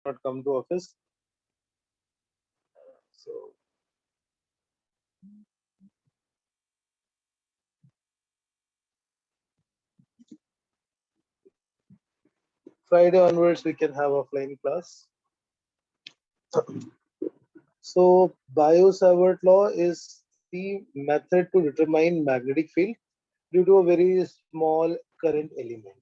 not come to office. So Friday onwards we can have offline class. So Biot-Savart law is the method to determine magnetic field due to a very small current element.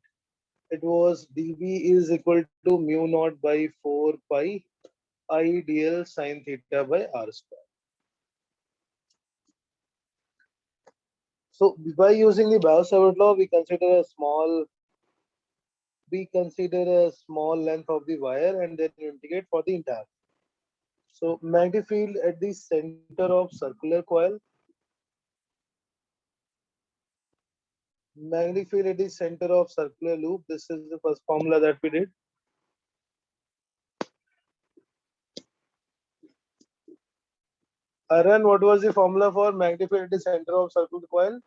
It was dB is equal to mu naught by 4 pi I dl sine theta by r square. So by using the Biot-Savart law, we consider a small length of the wire and then integrate for the entire. So magnetic field at the center of circular coil, magnetic field at the center of circular loop. This is the first formula that we did. Arun, what was the formula for magnetic field at the center of circular coil?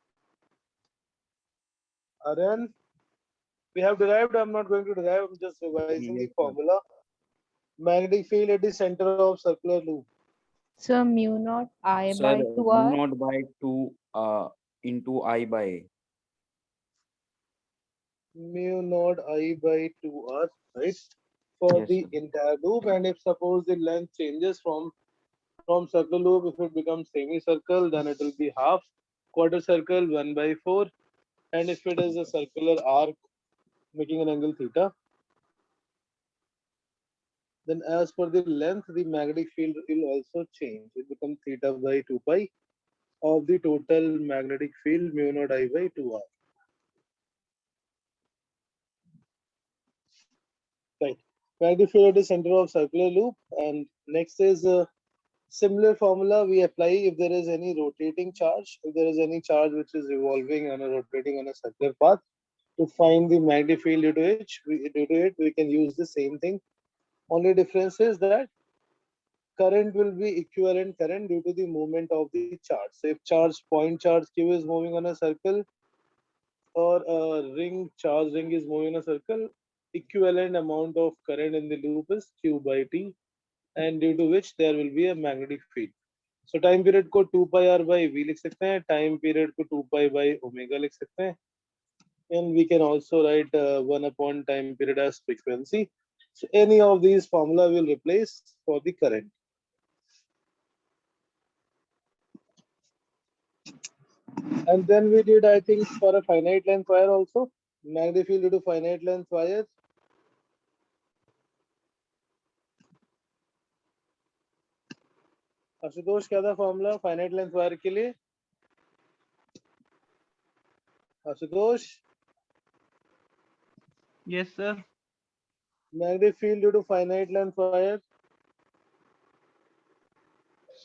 Arun, we have derived. I'm not going to derive. I'm just revising the Yes, sir. formula. Magnetic field at the center of circular loop. So mu naught I Sir, by mu 2r. naught by 2 into I by A. Mu naught I by 2r, right? For Yes, the sir. entire loop, and if suppose the length changes from circle loop, if it becomes semicircle, then it will be half. Quarter circle 1 by 4, and if it is a circular arc making an angle theta, then as per the length, the magnetic field will also change. It becomes theta by 2 pi of the total magnetic field mu naught I by 2r. Right. Magnetic field at the center of circular loop, and next is similar formula we apply if there is any rotating charge, if there is any charge which is revolving and rotating on a circular path. To find the magnetic field due to it, we can use the same thing. Only difference is that current will be equivalent current due to the movement of the charge. So if point charge Q is moving on a circle, or a charge ring is moving in a circle, equivalent amount of current in the loop is Q by T, and due to which there will be a magnetic field. So time period को 2 pi r by v लिख सकते हैं, time period को 2 pi by omega लिख सकते हैं, and we can also write 1 upon time period as frequency. So any of these formula will replace for the current. And then we did, I think, for a finite length wire also, magnetic field due to finite length wire. Ashutosh क्या था formula finite length wire के लिए? Ashutosh, Yes, sir. magnetic field due to finite length wire.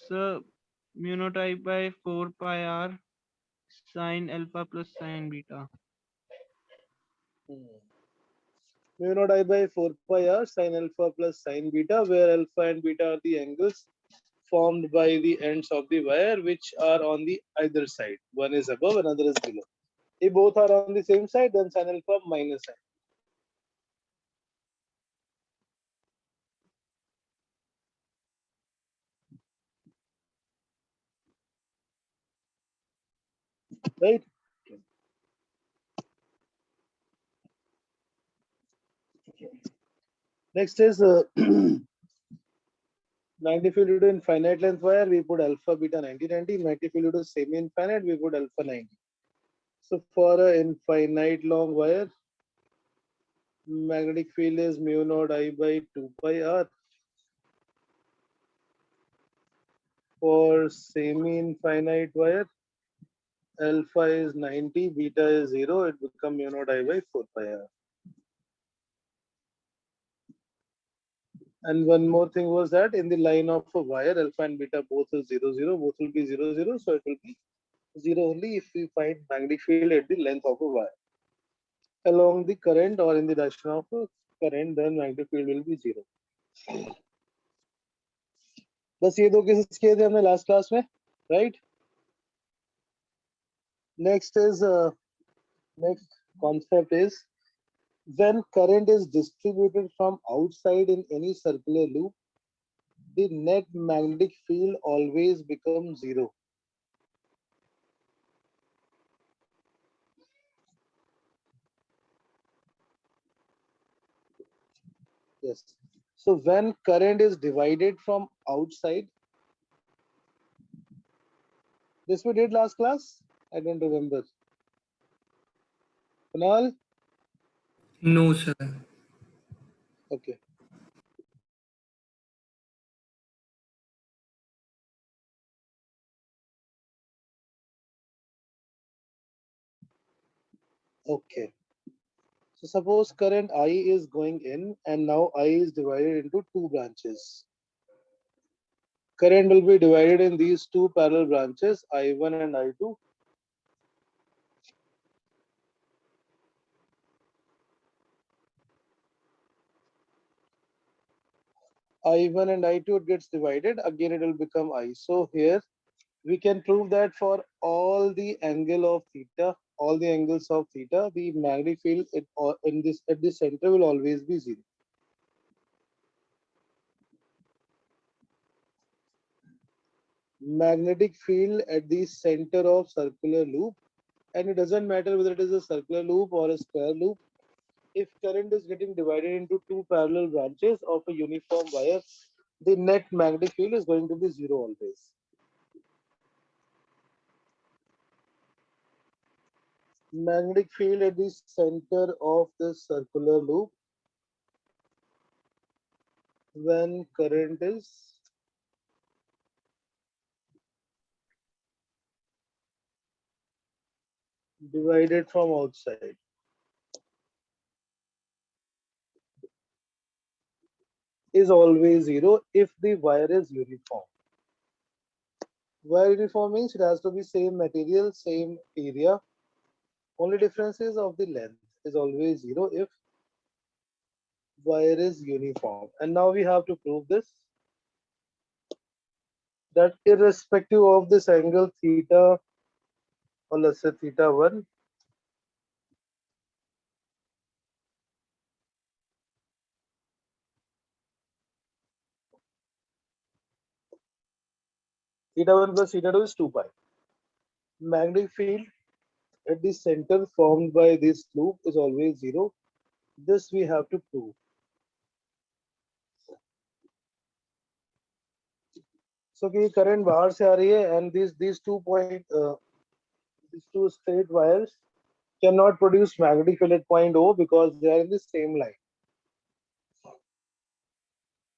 So mu naught I by 4 pi r sine alpha plus sine beta. Mu naught I by 4 pi r sine alpha plus sine beta, where alpha and beta are the angles formed by the ends of the wire, which are on the either side. One is above, another is below. If both are on the same side, then sine alpha minus sine. Right? Next is magnetic field due to infinite length wire, we put alpha beta 90-90. Magnetic field due to semi-infinite, we put alpha 90. So for an infinite long wire, magnetic field is mu naught I by 2 pi r. For semi-infinite wire, alpha is 90, beta is 0, it becomes mu naught I by 4 pi r. And one more thing was that in the line of a wire, alpha and beta both is 0, 0, both will be 0, 0, so it will be 0 only if we find magnetic field at the length of a wire. Along the current or in the direction of a current, then magnetic field will be 0. बस ये दो cases किए थे हमने last class में, right? Next concept is When current is distributed from outside in any circular loop, the net magnetic field always becomes zero. Yes. So when current is divided from outside, this we did last class? I don't remember. Kunal? No, sir. Okay. Okay. So suppose current I is going in and now I is divided into two branches. Current will be divided in these two parallel branches, I1 and I2. I1 and I2 it gets divided, again it will become I. So here we can prove that for all the angle of theta, all the angles of theta, the magnetic field in this at the center will always be zero. Magnetic field at the center of circular loop, and it doesn't matter whether it is a circular loop or a square loop. If current is getting divided into two parallel branches of a uniform wire, the net magnetic field is going to be zero always. Magnetic field at the center of the circular loop when current is divided from outside is always zero if the wire is uniform. Wire uniform means it has to be same material, same area. Only difference is of the length is always zero if wire is uniform. And now we have to prove this, that irrespective of this angle theta, or let's say theta 1, theta 1 plus theta 2 is 2 pi. Magnetic field at the center formed by this loop is always zero. This we have to prove. So कि current बाहर से आ रही है and these two straight wires cannot produce magnetic field at point O because they are in the same line.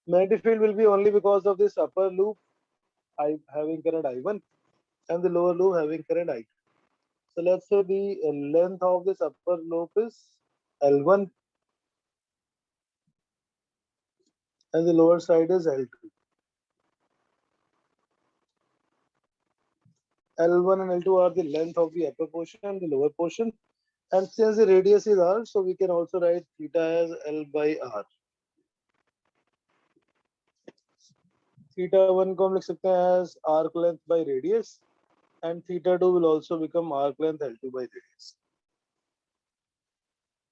Magnetic field will be only because of this upper loop I having current I1 and the lower loop having current I2. So let's say the length of this upper loop is L1 and the lower side is L2. L1 and L2 are the length of the upper portion and the lower portion. And since the radius is R, so we can also write theta as L by R. Theta 1 को हम लिख सकते हैं as arc length by radius, and theta 2 will also become arc length L2 by radius.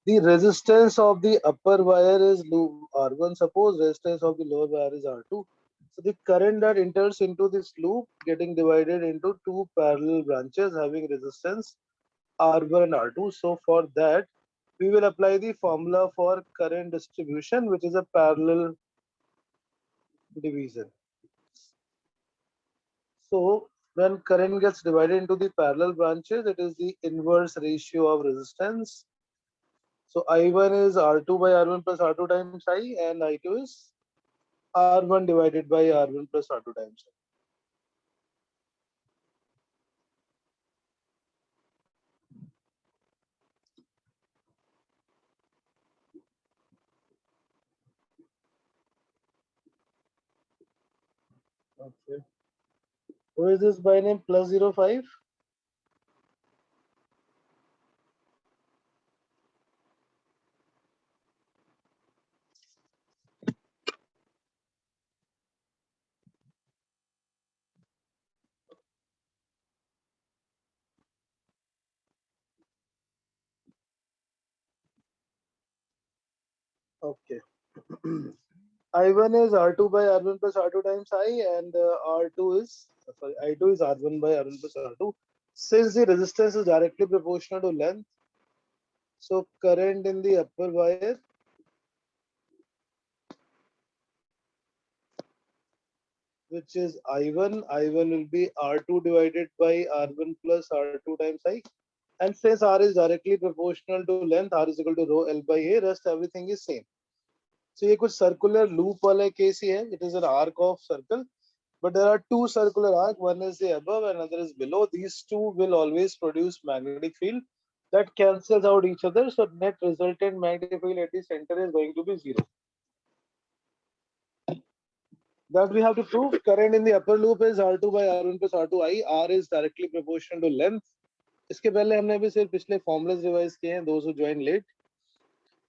The resistance of the upper wire is loop R1. Suppose resistance of the lower wire is R2. So the current that enters into this loop getting divided into two parallel branches having resistance R1 and R2. So for that, we will apply the formula for current distribution, which is a parallel division. So when current gets divided into the parallel branches, it is the inverse ratio of resistance. So I1 is R2 by R1 plus R2 times I, and I2 is R1 divided by R1 plus R2 times I. Okay. Who is this by name plus 05? Okay. I1 is R2 by R1 plus R2 times I, and R2 is, sorry, I2 is R1 by R1 plus R2. Since the resistance is directly proportional to length, so current in the upper wire which is I1 will be R2 divided by R1 plus R2 times I. And since R is directly proportional to length, R is equal to rho L by A, rest everything is same. So ये कुछ circular loop वाला case ही है. It is an arc of circle, but there are two circular arc. One is the above, and another is below. These two will always produce magnetic field that cancels out each other. So net resultant magnetic field at the center is going to be zero. That we have to prove. Current in the upper loop is R2 by R1 plus R2I. R is directly proportional to length. इसके पहले हमने अभी सिर्फ पिछले formulas revise किए हैं. Those who joined late.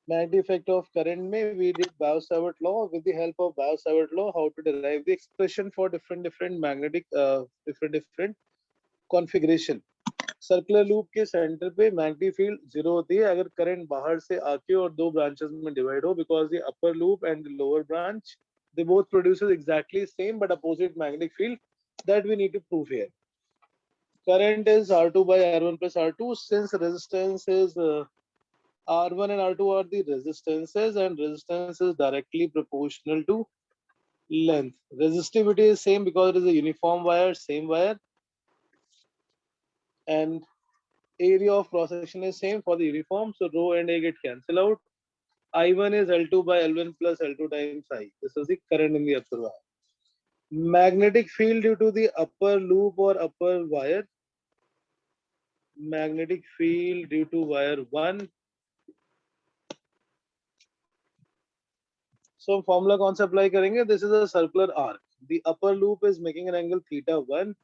Magnetic effect of current में we did Biot-Savart law. With the help of Biot-Savart law, how to derive the expression for different magnetic different configuration. Circular loop के centre पे magnetic field zero होती है अगर current बाहर से आके और दो ब्रांचेस में डिवाइड हो, because the upper loop and the lower branch they both produces exactly same but opposite magnetic field. That we need to prove here. Current is R2 by R1 plus R2. Since resistance is R1 and R2 are the resistances, and resistance is directly proportional to length. Resistivity is same because it is a uniform wire, same wire, and area of cross section is same for the uniform, so rho and A get cancel out. I1 is L2 by L1 plus L2 times I. This is the current in the upper wire. Magnetic field due to the upper loop or upper wire. Magnetic field due to wire 1. So formula कौन सा apply करेंगे? This is a circular arc. The upper loop is making an angle theta 1.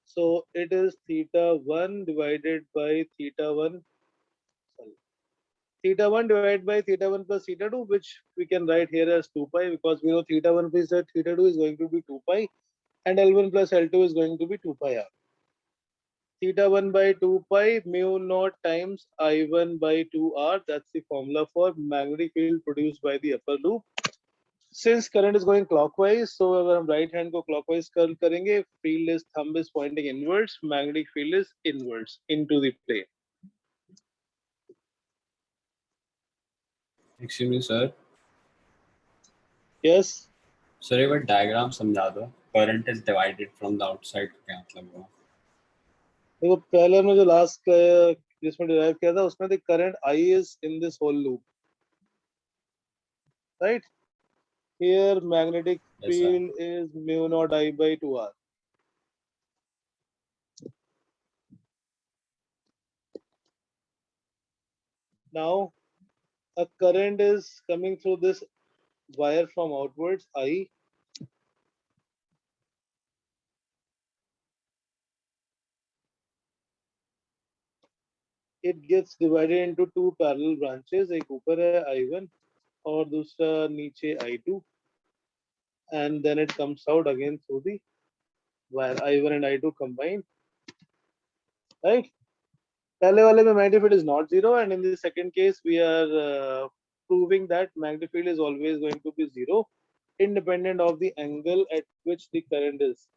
So it is theta 1 divided by theta 1. Sorry. Theta 1 divided by theta 1 plus theta 2, which we can write here as 2 pi, because we know theta 1 plus theta 2 is going to be 2 pi, and L1 plus L2 is going to be 2 pi r. Theta 1 by 2 pi mu naught times I1 by 2r. That's the formula for magnetic field produced by the upper loop. Since current is going clockwise, so अगर हम right hand को clockwise curl करेंगे, field is thumb is pointing inwards, magnetic field is inwards into the plane. Excuse me, sir. Yes. Sir, एक बार diagram समझा दो. Current is divided from the outside. क्या मतलब हुआ? देखो पहले हमने जो लास्ट जिसमें डिराइव किया था उसमें the current I is in this whole loop, right? Here magnetic Yes, sir. field is mu naught I by 2r. Now a current is coming through this wire from outwards I. It gets divided into two parallel branches. एक ऊपर है I1 और दूसरा नीचे I2, and then it comes out again through the wire I1 and I2 combined, right? पहले वाले में magnetic field is not zero, and in the second case we are proving that magnetic field is always going to be zero independent of the angle at which the current is.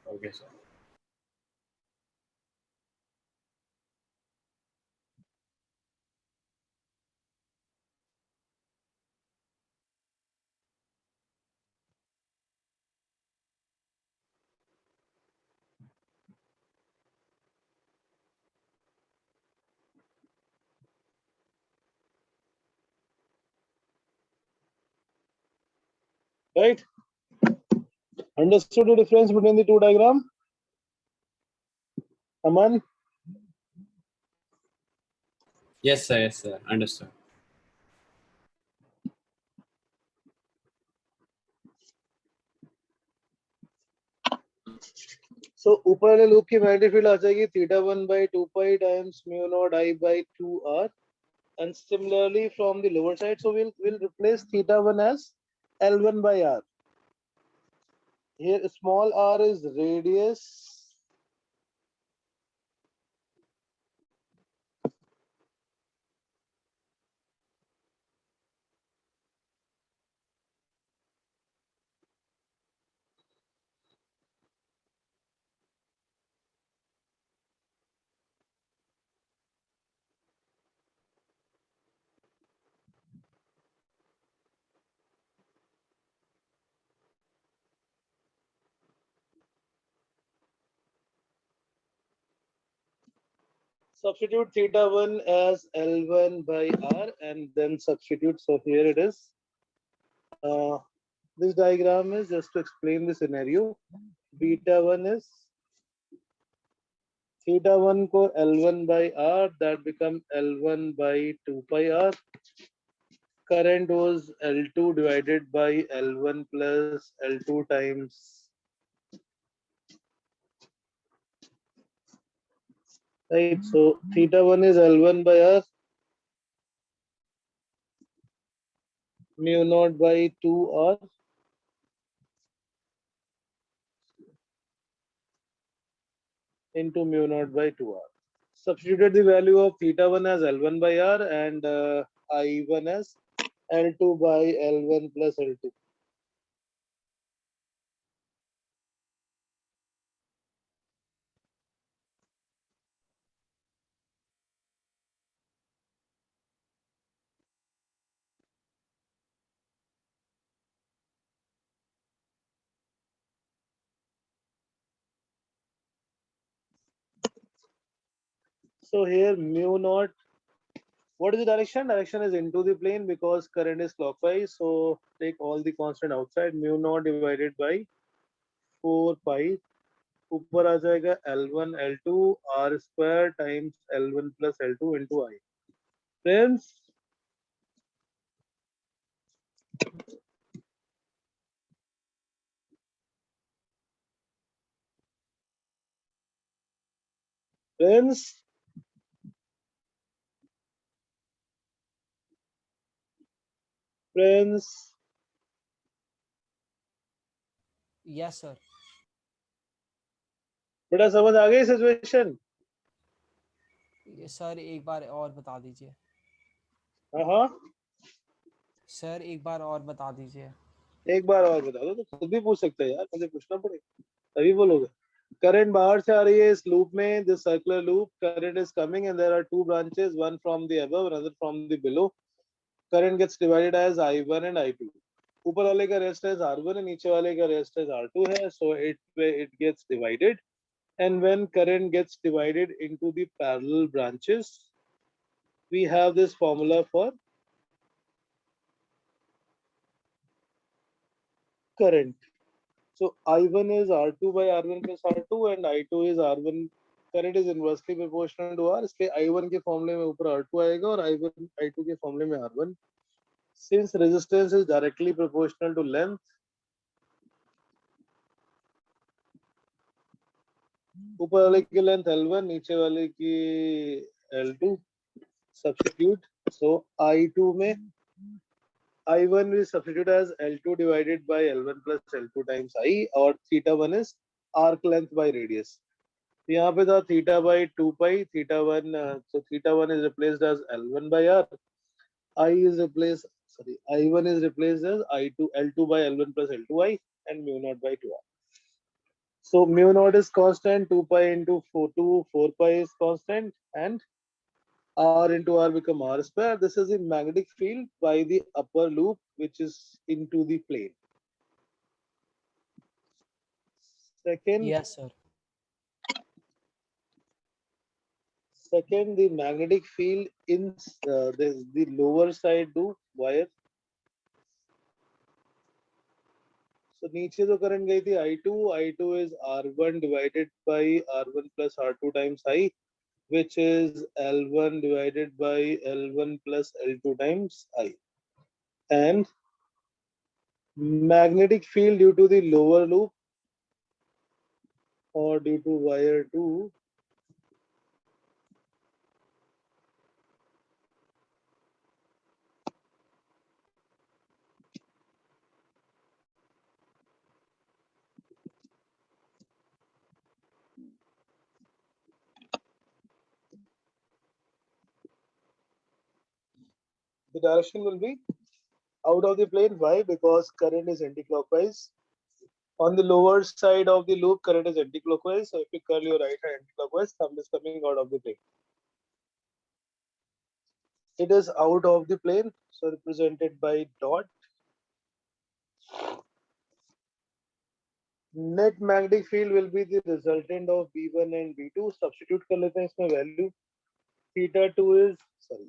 Okay, sir. Right? Understood the difference between the two diagram? Aman? Yes, sir. Yes, sir. Understood. So ऊपर वाले loop की magnetic field आ जाएगी theta 1 by 2 pi times mu naught I by 2r, and similarly from the lower side, so we'll replace theta 1 as L1 by r. Here small r is radius Substitute theta 1 as L1 by R and then substitute. So here it is. This diagram is just to explain the scenario. Beta 1 is theta 1 को L1 by R, that become L1 by 2 pi R. Current was L2 divided by L1 plus L2 times, right? So theta 1 is L1 by R, mu naught by 2R into mu naught by 2R. Substituted the value of theta 1 as L1 by R and I1 as L2 by L1 plus L2. So here mu naught, what is the direction? Direction is into the plane because current is clockwise. So take all the constant outside. Mu naught divided by 4 pi. ऊपर आ जाएगा L1 L2 R square times L1 plus L2 into I. Friends, friends, friends. Yes, sir. बेटा समझ आ गई situation? ये sir एक बार और बता दीजिए. हाँ, सर एक बार और बता दीजिए. एक बार और बता दो तो खुद भी पूछ सकते हैं यार, मुझे पूछना पड़ेगा तभी बोलोगे. करंट बाहर से आ रही है इस लूप में, this circular loop. Current is coming and there are two branches, one from the above another from the below. Current gets divided as I1 and I2. ऊपर वाले का रेजिस्टेंस R1 है, नीचे वाले का रेजिस्टेंस R2 है. So it gets divided, and when current gets divided into the parallel branches, we have this formula for current. So I1 is R2 by R1 plus R2 and I2 is R1. Current is inversely proportional to R, इसलिए I1 के फॉर्मूले में ऊपर R2 आएगा और I1 I2 के फॉर्मूले में R1. Since resistance is directly proportional to length, ऊपर वाले की लेंथ L1, नीचे वाले की L2. Substitute. So I2 में I1 will substitute as L2 divided by L1 plus L2 times I, और theta 1 is arc length by radius. यहाँ पे था theta by 2 pi, theta 1, so theta 1 is replaced as L1 by R. I1 is replaced as I2 L2 by L1 plus L2 I and mu naught by 2R. So mu naught is constant, 2 pi into 4 pi is constant, and R into R become R square. This is the magnetic field by the upper loop, which is into the plane. Second, Yes, sir. second, the magnetic field in the lower side loop wire. So नीचे जो current गई थी I2 is R1 divided by R1 plus R2 times I, which is L1 divided by L1 plus L2 times I. And magnetic field due to the lower loop or due to wire 2, the direction will be out of the plane. Why? Because current is anti-clockwise. On the lower side of the loop, current is anti-clockwise. So if you curl your right hand anti-clockwise, thumb is coming out of the plane. It is out of the plane, so represented by dot. Net magnetic field will be the resultant of B1 and B2. Substitute कर लेते हैं इसमें value. theta 2 is, sorry,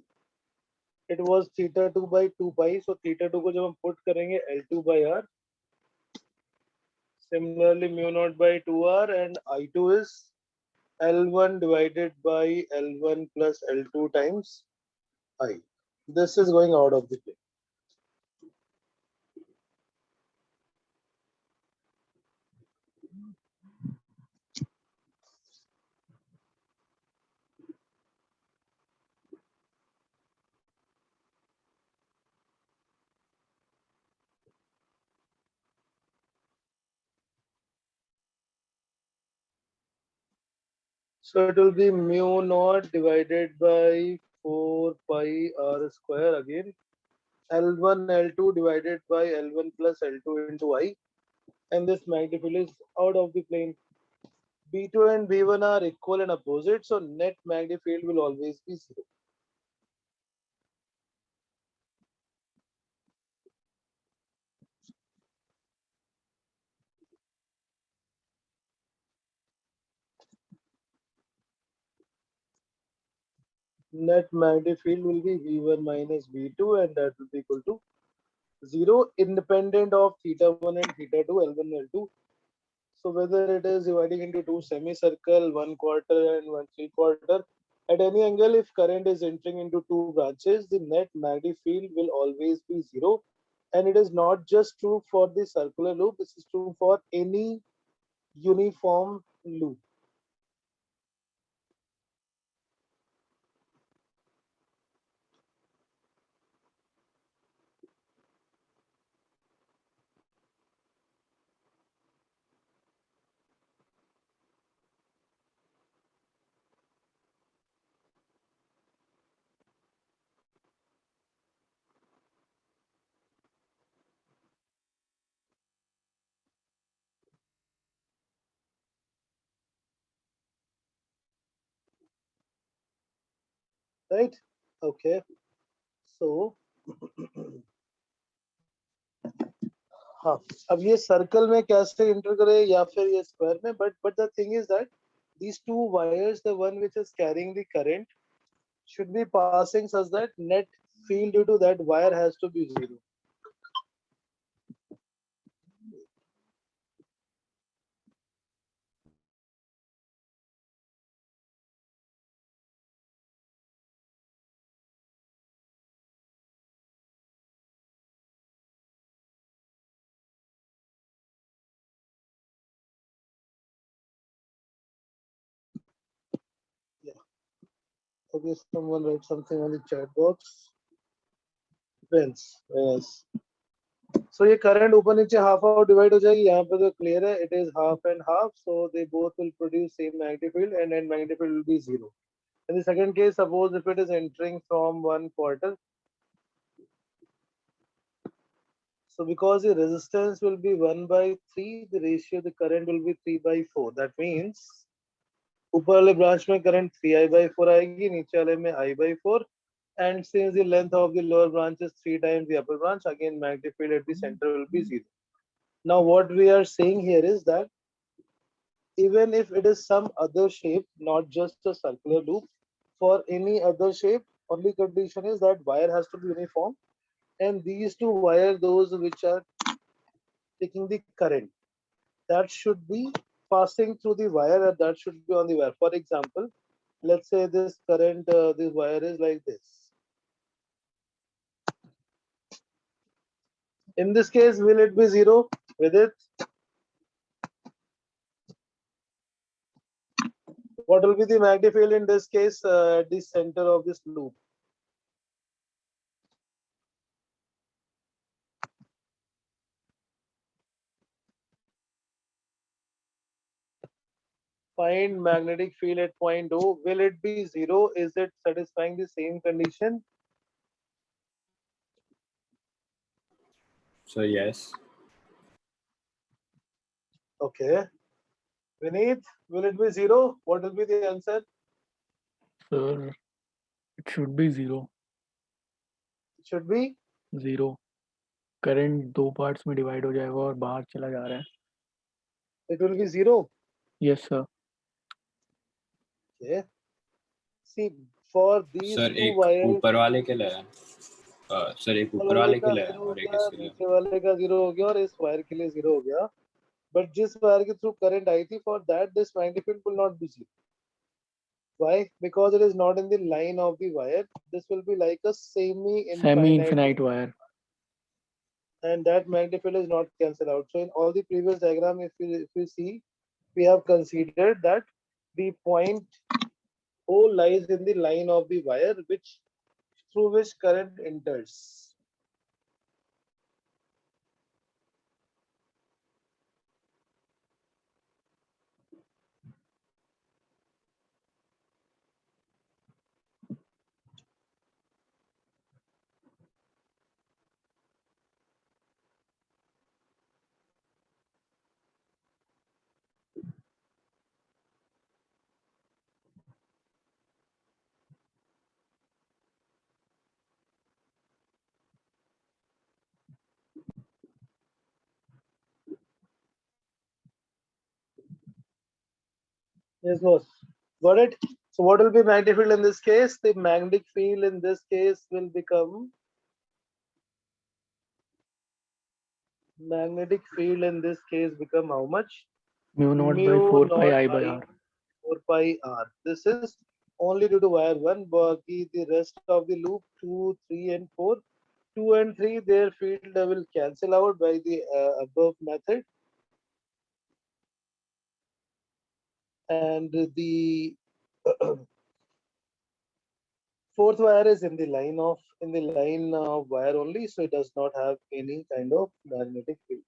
it was theta 2 by 2 pi. So theta 2 को जब हम put करेंगे L2 by R. Similarly, mu naught by 2R, and I2 is L1 divided by L1 plus L2 times I. This is going out of the plane. So it will be mu naught divided by 4 pi R square again. L1 L2 divided by L1 plus L2 into I. And this magnetic field is out of the plane. B2 and B1 are equal and opposite, so net magnetic field will always be 0. Net magnetic field will be V1 minus V2, and that will be equal to 0 independent of theta 1 and theta 2, L1 and L2. So whether it is dividing into two semicircle, 1/4 and 1/3, at any angle, if current is entering into two branches, the net magnetic field will always be 0. And it is not just true for the circular loop, this is true for any uniform loop. Right? Okay. So हाँ, अब ये circle में कैसे inter करे या फिर ये square में, but the thing is that these two wires, the one which is carrying the current, should be passing such that net field due to that wire has to be 0. Yeah. Okay, someone write something on the chat box. Depends. Yes. So ये current ऊपर नीचे half out divide हो जाएगी. यहाँ पे तो clear है. It is half and half. So they both will produce same magnetic field, and then magnetic field will be 0. In the second case, suppose if it is entering from 1/4. So because the resistance will be 1/3, the ratio of the current will be 3/4. That means ऊपर वाले branch में current 3I/4 आएगी, नीचे वाले में I/4. And since the length of the lower branch is 3 times the upper branch, again magnetic field at the center will be 0. Now what we are saying here is that even if it is some other shape, not just a circular loop, for any other shape, only condition is that wire has to be uniform, and these two wires, those which are taking the current, that should be passing through the wire, and that should be on the wire. For example, let's say this current, this wire is like this. In this case, will it be 0 with it? What will be the magnetic field in this case at the center of this loop? Find magnetic field at point O. Will it be 0? Is it satisfying the same condition? So yes. Okay. Vineet, will it be 0? What will be the answer? Sir, it should be 0. It should be 0. Current दो parts में divide हो जाएगा और बाहर चला जा रहा है. it will be 0. Yes, sir. Okay. See, for these sir two एक wires, ऊपर वाले के लिए है सर एक ऊपर ऊपर वाले वाले का के लिए है 0 हो और एक गया, इसके लिए नीचे वाले का 0 हो गया और इस वायर के लिए 0 हो गया. बट जिस वायर के थ्रू करंट आई थी, for that this magnetic field will not be 0. Why? Because it is not in the line of the wire. This will be like a Semi-infinite wire. and that magnetic field is not cancelled out. So in all the previous diagram, if you see, we have considered that the point O lies in the line of the wire which through which current enters. Yes, boss. Got it? So what will be magnetic field in this case? The magnetic field in this case will become how much? Mu naught by Mu 4 pi naught I by I R. 4 pi r. This is only due to wire 1. Baki the rest of the loop 2, 3 and 4. 2 and 3 their field will cancel out by the above method. And the fourth wire is in the line of wire only, so it does not have any kind of magnetic field.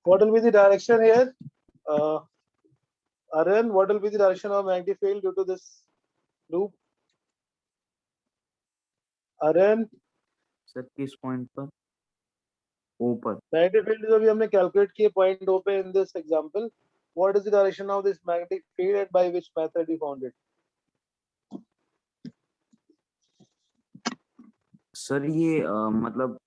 What will be the direction here? Aryan, what will be the direction of magnetic field due to this loop? Aryan, sir किस point पर? ऊपर. magnetic field जो भी हमने calculate किए point O पे in this example, what is the direction of this magnetic field and by which method you found it? Sir ये मतलब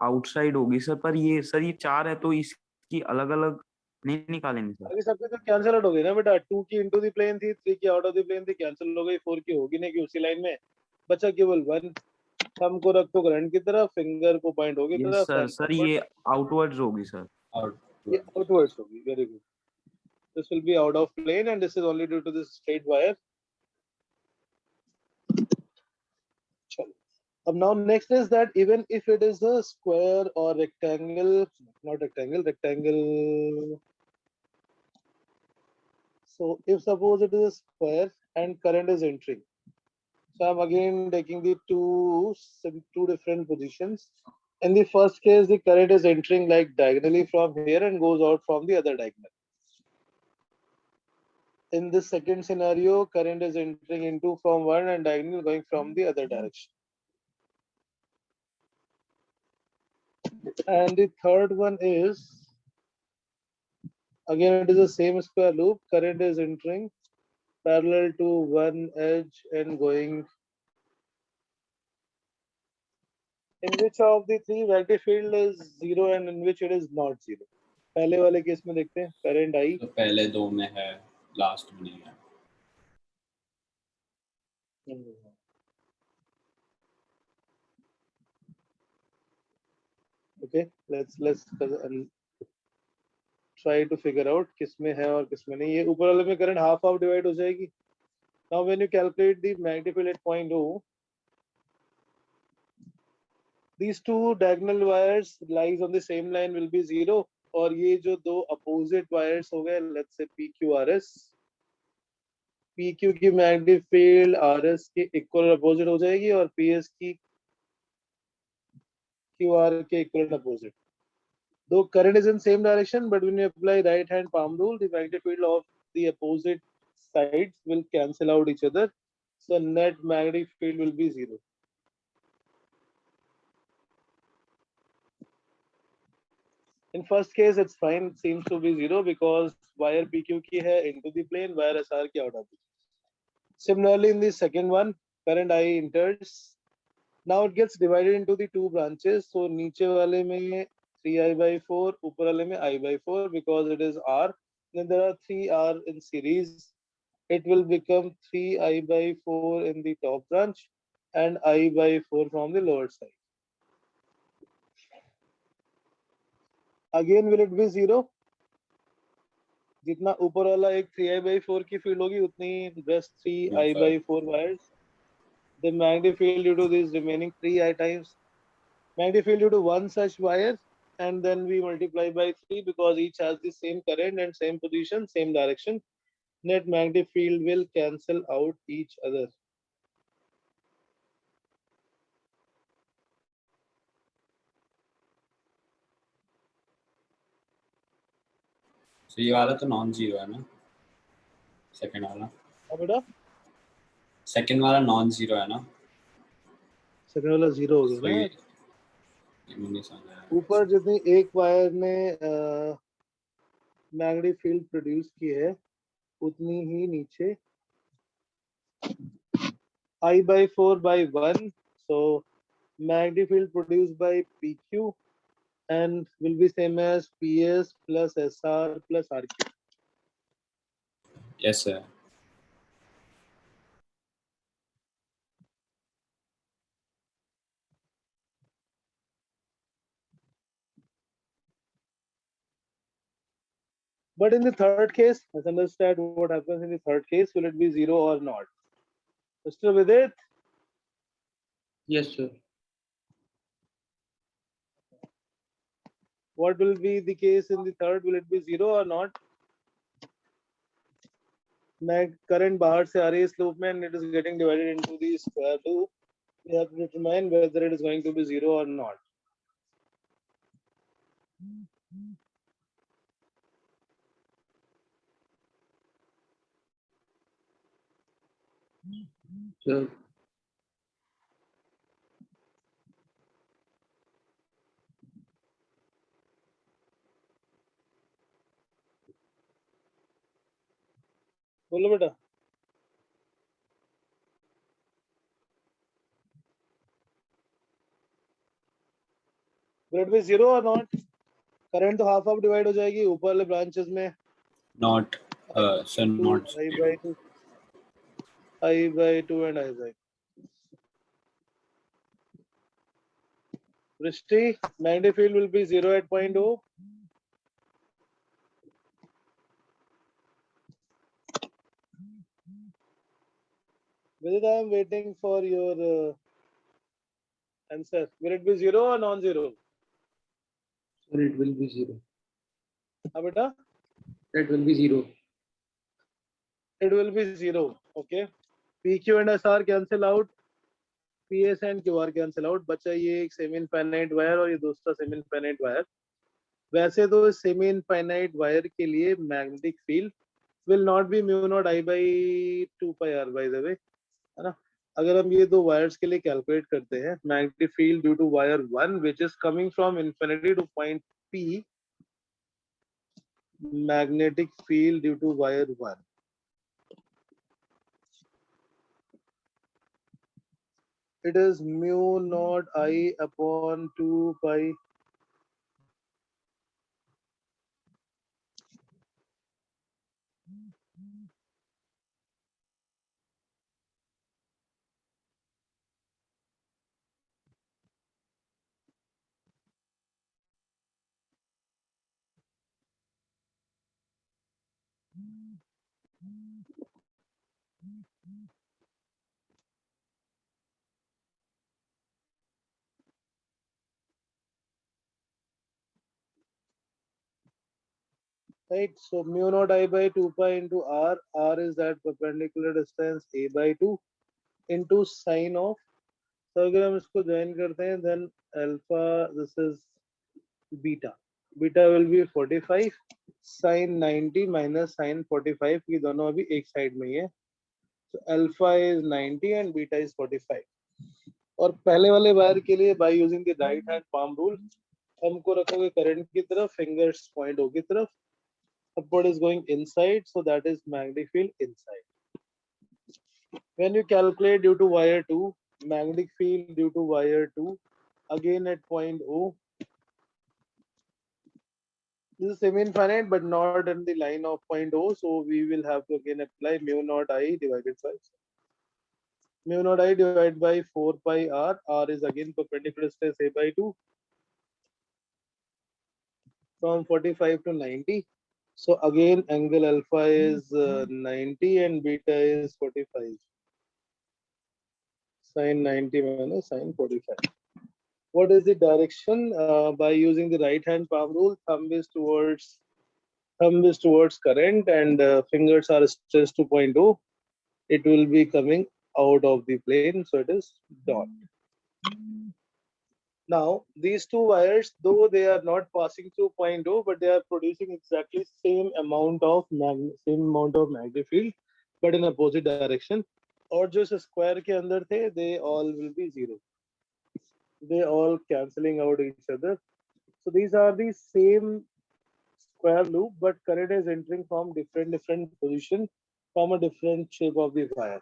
आउटसाइड होगी सर, पर ये 4 है तो इसकी अलग अलग नहीं निकालेंगे सर. अभी सबके तो कैंसिल आउट हो गई ना बेटा. 2 की इनटू द प्लेन थी, 3 की आउट ऑफ द प्लेन थी, कैंसिल हो गई. 4 की होगी नहीं कि उसी लाइन में बचा केवल 1. थंब को रखो करंट की तरफ, फिंगर को पॉइंट हो की यस तरफ. सर ये आउटवर्ड्स होगी सर. और ये आउटवर्ड्स होगी. Very good. This will be out of plane and this is only due to this straight wire. चलो. अब now next is that even if it is a square or rectangle, not rectangle, rectangle. So if suppose it is a square and current is entering. So I'm again taking the two different positions. In the first case, the current is entering like diagonally from here and goes out from the other diagonal. In this second scenario, current is entering into from one and diagonal going from the other direction. And the third one is, again it is the same square loop. Current is entering parallel to one edge and going. In which of the three magnetic field is 0 and in which it is not 0? पहले वाले case में देखते हैं. Current I तो पहले दो में है, लास्ट में नहीं है. Okay, let's try to figure out किस में है और किस में नहीं. ये ऊपर वाले में करंट हाफ हाफ डिवाइड हो जाएगी. Now when you calculate the magnetic field at point O, these two diagonal wires lies on the same line will be 0. और ये जो दो opposite wires हो गए, let's say PQRS. PQ की magnetic field RS के equal opposite हो जाएगी और PS की QR के equal opposite. Though current is in same direction, but when you apply right hand palm rule, the magnetic field of the opposite sides will cancel out each other. So net magnetic field will be 0. In first case, it's fine. It seems to be 0 because wire PQ की है into the plane, wire SR की out of the. Similarly, in the second one, current I enters. Now it gets divided into the two branches. So नीचे वाले में 3I/4, ऊपर वाले में I/4 because it is R. Then there are 3 R in series. It will become 3I/4 in the top branch and I/4 from the lower side. Again, will it be 0? जितना ऊपर वाला एक 3I/4 की field होगी उतनी just 3I/4 wires. The magnetic field due to these remaining 3I times magnetic field due to one such wire, and then we multiply by 3 because each has the same current and same position, same direction. Net magnetic field will cancel out each other. So ये वाला तो non zero है ना, second वाला, अब बेटा second वाला non zero है ना, सेकंड वाला 0 हो गया तो ना. ये मुझे नहीं समझ आया. ऊपर जितनी एक वायर ने मैग्नेटिक फील्ड प्रोड्यूस की है उतनी ही नीचे I/4/1. So magnetic field produced by PQ and will be same as PS plus SR plus RQ. Yes sir. But in the third case, let's understand what happens in the third case. Will it be 0 or not? Mr. Vidit? Yes, sir. What will be the case in the third? Will it be 0 or not? Current बाहर से आ रही है इस loop में and it is getting divided into the square loop. We have to determine whether it is going to be 0 or not. Sir. बोलो बेटा. Will it be 0 or not? Current तो half half divide हो जाएगी ऊपर वाले branches में. Not sir, not zero. I/2 and I/2. Vrishti, magnetic field will be 0 at point O. Vidit, I am waiting for your answer. Will it be 0 or non-zero? Sir, it will be 0. हाँ बेटा, It will be 0. it will be 0. Okay. PQ and SR cancel out. PS and QR cancel out. बचा ये एक semi infinite wire और ये दूसरा semi infinite wire. वैसे तो semi infinite wire के लिए magnetic field will not be mu naught I/2 pi r by the way, है ना. अगर हम ये दो wires के लिए calculate करते हैं magnetic field due to wire 1 which is coming from infinity to point P, magnetic field due to wire 1. It is mu naught I upon 2 pi right. So mu naught I by 2 pi into r. R is that perpendicular distance a/2 into sine of. So अगर हम इसको join करते हैं then alpha, this is beta. Beta will be 45 sine 90 minus sine 45. ये दोनों अभी एक side में ही है. So alpha is 90 and beta is 45. और पहले वाले वायर के लिए by using the right hand palm rule, हमको रखोगे करंट की तरफ, फिंगर्स पॉइंट O की तरफ, upward is going inside, so that is magnetic field inside. When you calculate due to wire 2, magnetic field due to wire 2, again at point O, this is semi-infinite but not in the line of point O, so we will have to again apply mu naught I divided by mu naught I divided by 4 pi r. R is again perpendicular stress A by 2 from 45 to 90. So again angle alpha is 90 and beta is 45. Sin 90 minus sin 45. What is the direction? By using the right hand palm rule, thumb is towards current and fingers are stressed to point O. It will be coming out of the plane, so it is dot. Now these two wires, though they are not passing through point O, but they are producing exactly same amount of magnetic field, but in opposite direction. और जो इस square के अंदर थे, they all will be zero. They all cancelling out each other. So these are the same square loop, but current is entering from different position from a different shape of the wire.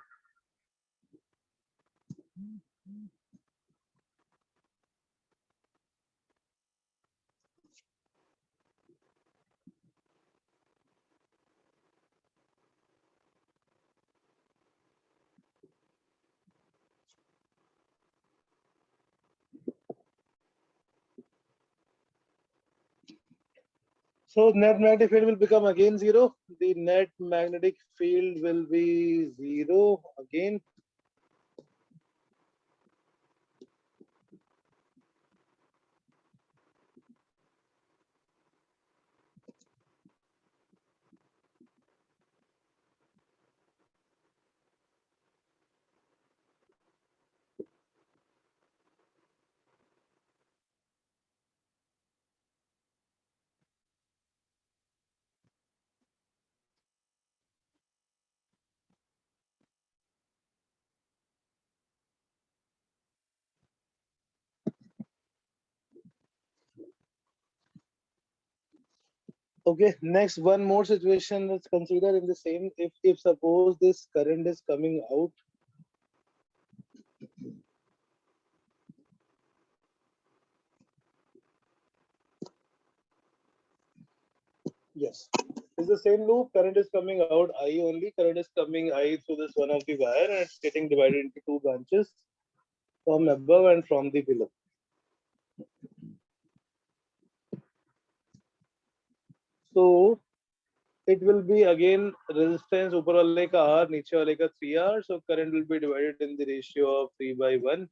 So net magnetic field will become again zero. The net magnetic field will be zero again. Okay, next one more situation. Let's consider in the same. If suppose this current is coming out. Yes, it's the same loop. Current is coming out I only. Current is coming I through this one of the wire, and it's getting divided into two branches from above and from the below. So it will be again resistance ऊपर वाले का R, नीचे वाले का 3R. So current will be divided in the ratio of 3/1,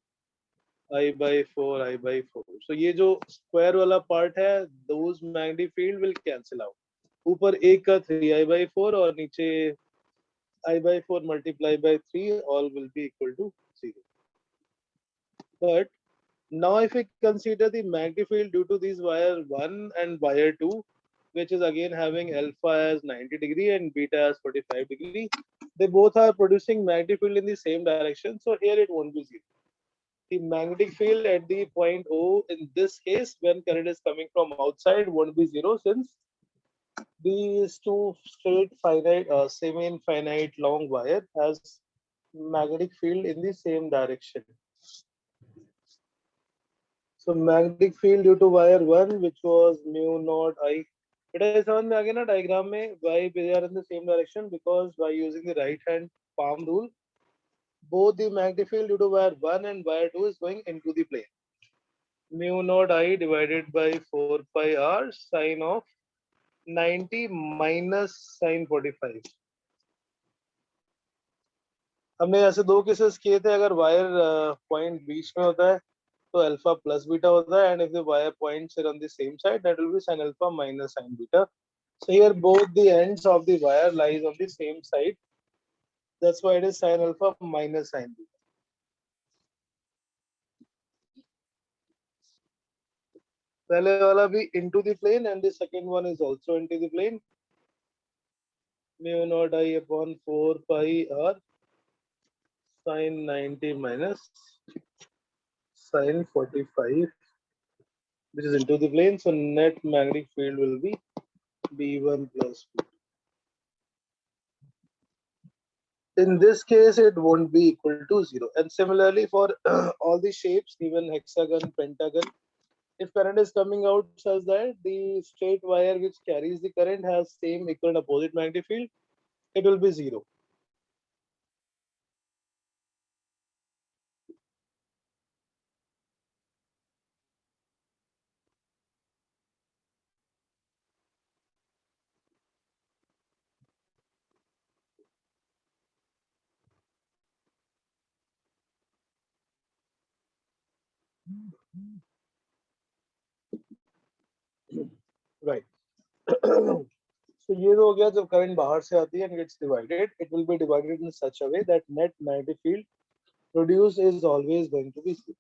I by 4, I by 4. So ये जो square वाला part है, those magnetic field will cancel out. ऊपर एक का 3I by 4 और नीचे I by 4 multiplied by 3, all will be equal to 0. But now if we consider the magnetic field due to these wire 1 and wire 2, which is again having alpha as 90 degree and beta as 45 degree, they both are producing magnetic field in the same direction. So here it won't be zero. The magnetic field at the point O in this case, when current is coming from outside, won't be zero, since these two straight finite, semi-infinite long wire has magnetic field in the same direction. So magnetic field due to wire 1, which was mu naught I. बेटा ये समझ में आ गया ना diagram में, why they are in the same direction? Because by using the right hand palm rule, both the magnetic field due to wire 1 and wire 2 is going into the plane. Mu naught I divided by 4 pi r sine of 90 minus sin 45. हमने ऐसे दो cases किए थे, अगर wire point बीच में होता है तो अल्फा प्लस बीटा होता है, and if the wire points are on the same side, that will be sin alpha minus sin beta. So here both the ends of the wire lies on the same side. That's why it is sin alpha minus sin beta. पहले वाला भी into the plane and the second one is also into the plane. Mu naught I upon 4 pi r sin 90 minus sin 45 which is into the plane. So net magnetic field will be B1 plus B. In this case, it won't be equal to 0. And similarly for all the shapes, even hexagon, pentagon, if current is coming out such that the straight wire which carries the current has same equal and opposite magnetic field, it will be 0. Right. So ये तो हो गया जब current बाहर से आती है and gets divided, it will be divided in such a way that net magnetic field produced is always going to be 0.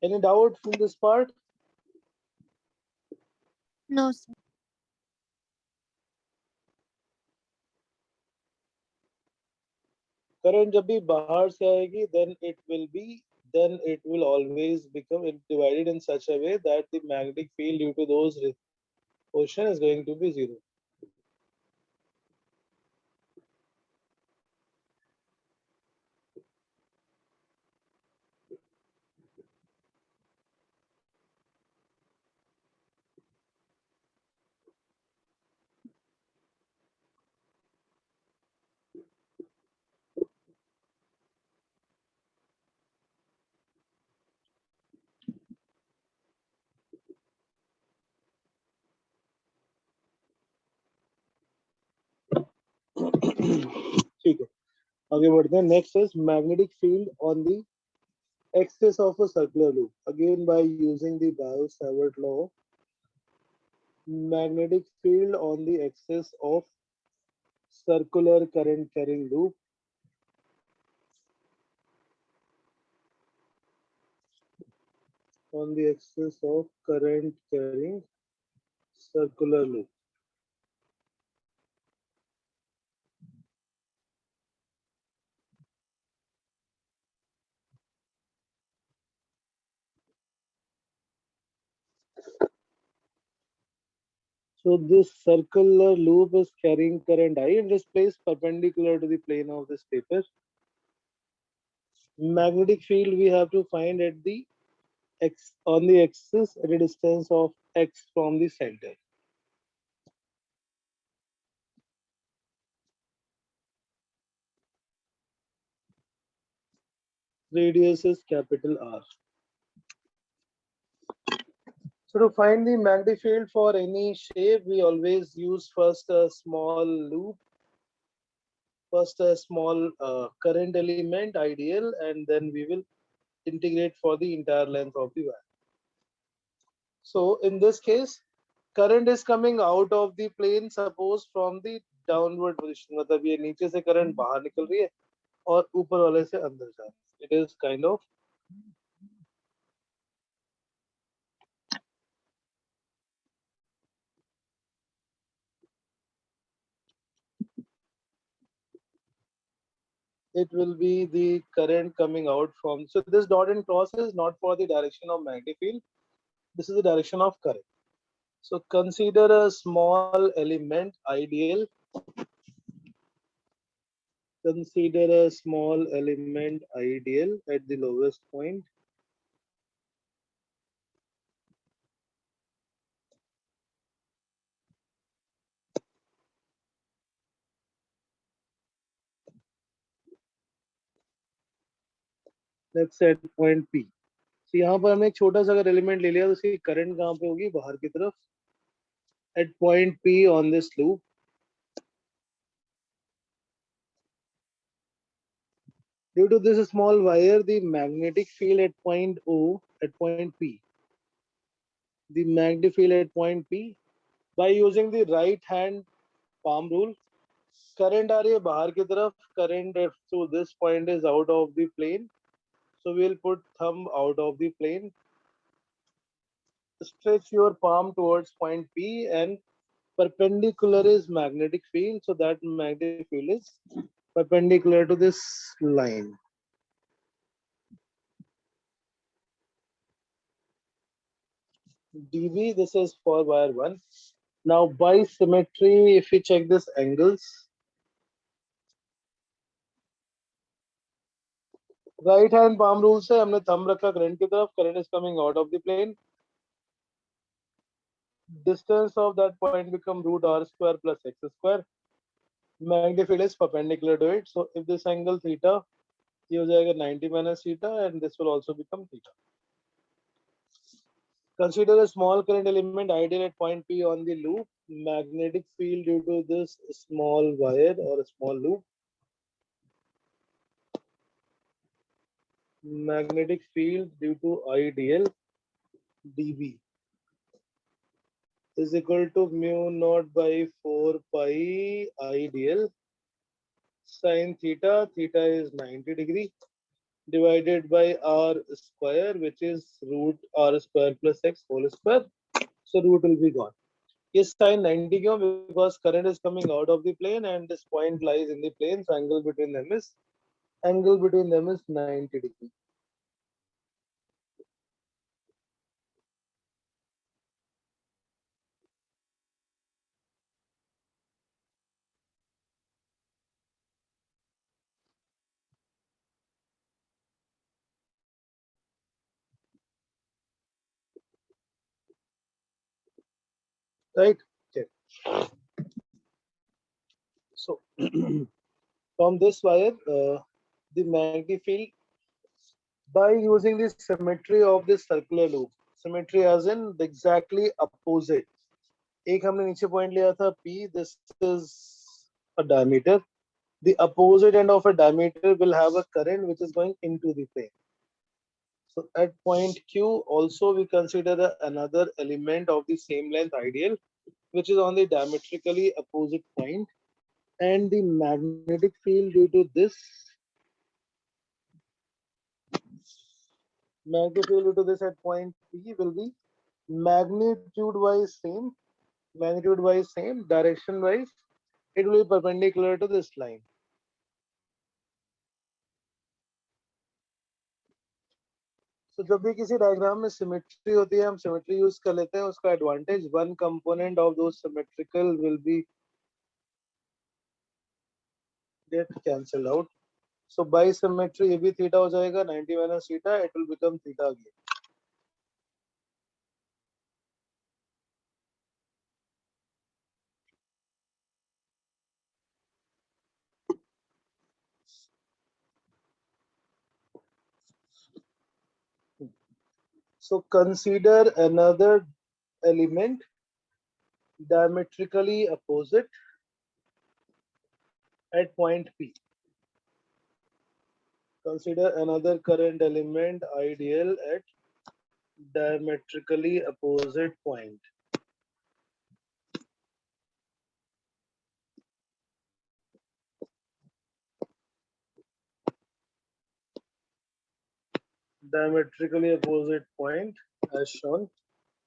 Any doubt from this part? No, sir. Current जब भी बाहर से आएगी, then it will always become divided in such a way that the magnetic field due to those portion is going to be 0. ठीक है, आगे बढ़ते हैं. Next is magnetic field on the axis of a circular loop. Again, by using the Biot-Savart law, magnetic field on the axis of circular current carrying loop on the axis of current carrying circular loop. So this circular loop is carrying current I and is placed perpendicular to the plane of this paper. Magnetic field we have to find at the x on the axis at a distance of x from the center. Radius is capital R. So to find the magnetic field for any shape, we always use first a small loop, first a small current element ideal, and then we will integrate for the entire length of the wire. So in this case, current is coming out of the plane, suppose from the downward position. मतलब ये नीचे से current बाहर निकल रही है और ऊपर वाले से अंदर जा रही है. It is kind of it will be the current coming out from. So this dot and cross is not for the direction of magnetic field. This is the direction of current. So consider a small element ideal. Consider a small element ideal at the lowest point. Let's say at point P. So यहाँ पर हमने एक छोटा सा अगर element ले लिया तो उसकी करंट कहाँ पे होगी? बाहर की तरफ. At point P on this loop. Due to this small wire, the magnetic field at point O, at point P, the magnetic field at point P, by using the right hand palm rule, current आ रही है बाहर की तरफ, current through this point is out of the plane. So we'll put thumb out of the plane. Stretch your palm towards point P and perpendicular is magnetic field. So that magnetic field is perpendicular to this line. dB. This is for wire 1. Now by symmetry, if we check this angles, right hand palm rule से हमने thumb रखा current की तरफ, current is coming out of the plane. Distance of that point become root r square plus x square. Magnetic field is perpendicular to it. So if this angle theta, ये हो जाएगा 90 minus theta, and this will also become theta. Consider a small current element ideal at point P on the loop. Magnetic field due to this small wire or a small loop. Magnetic field due to ideal dB is equal to mu naught by 4 pi ideal sin theta. Theta is 90 degree divided by r square, which is root r square plus x whole square. So root will be gone. Yes, sin 90 क्यों? Because current is coming out of the plane and this point lies in the plane. So angle between them is 90 degree. Right? Okay. So from this wire, the magnetic field by using the symmetry of this circular loop. Symmetry as in the exactly opposite. एक हमने नीचे point लिया था P. This is a diameter. The opposite end of a diameter will have a current which is going into the plane. So at point Q also we consider another element of the same length ideal, which is on the diametrically opposite point, and the magnetic field due to this at point P will be magnitude wise same, direction wise it will be perpendicular to this line. So जब भी किसी diagram में symmetry होती है हम symmetry use कर लेते हैं. उसका advantage one component of those symmetrical will be get cancel out. So by symmetry ये भी थीटा हो जाएगा 90 minus theta, it will become theta again. So consider another element diametrically opposite at point P. Consider another current element ideal at diametrically opposite point. Diametrically opposite point as shown.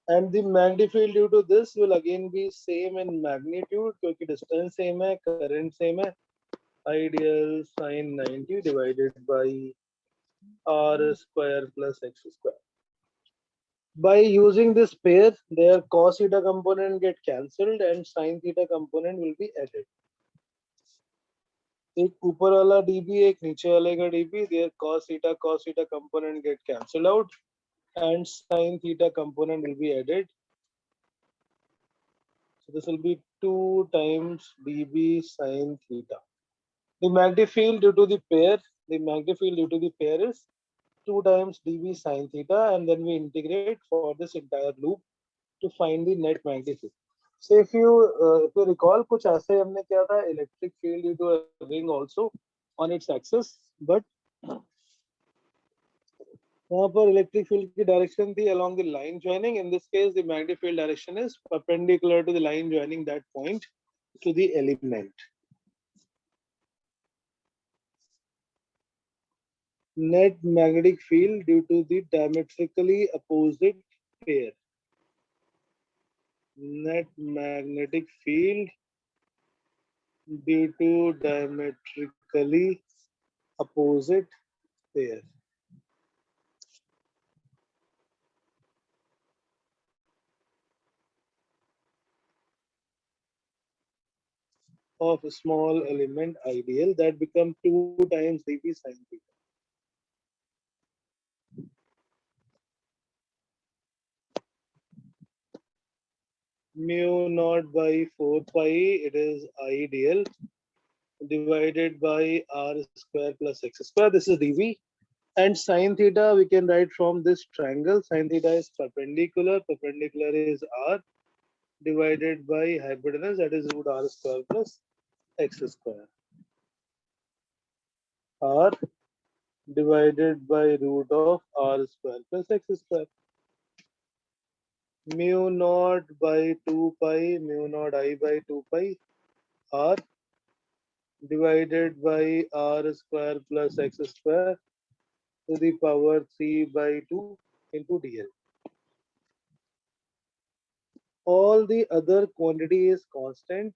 And the magnetic field due to this will again be same in magnitude क्योंकि distance same है, current same है. Ideal sin 90 divided by r square plus x square. By using this pair, their cos theta component get cancelled and sin theta component will be added. एक ऊपर वाला dB, एक नीचे वाले का dB, their cos theta component get cancelled out and sin theta component will be added. So this will be 2 times dB sin theta. The magnetic field due to the pair, is 2 times dB sin theta, and then we integrate for this entire loop to find the net magnetic field. So if you recall, कुछ ऐसे हमने किया था electric field due to a ring also on its axis, but वहाँ पर electric field की direction थी along the line joining. In this case, the magnetic field direction is perpendicular to the line joining that point to the element. Net magnetic field due to the diametrically opposite pair. Net magnetic field due to diametrically opposite pair. of a small element ideal that become 2 times dv sine theta. Mu naught by 4 pi, it is ideal, divided by r square plus x square. This is dv. And sine theta we can write from this triangle. Sine theta is perpendicular. Perpendicular is r divided by hypotenuse, that is root r square plus x square. R divided by root of r square plus x square. Mu naught by 2 pi, mu naught I by 2 pi, r divided by r square plus x square to the power 3 by 2 into dl. All the other quantity is constant.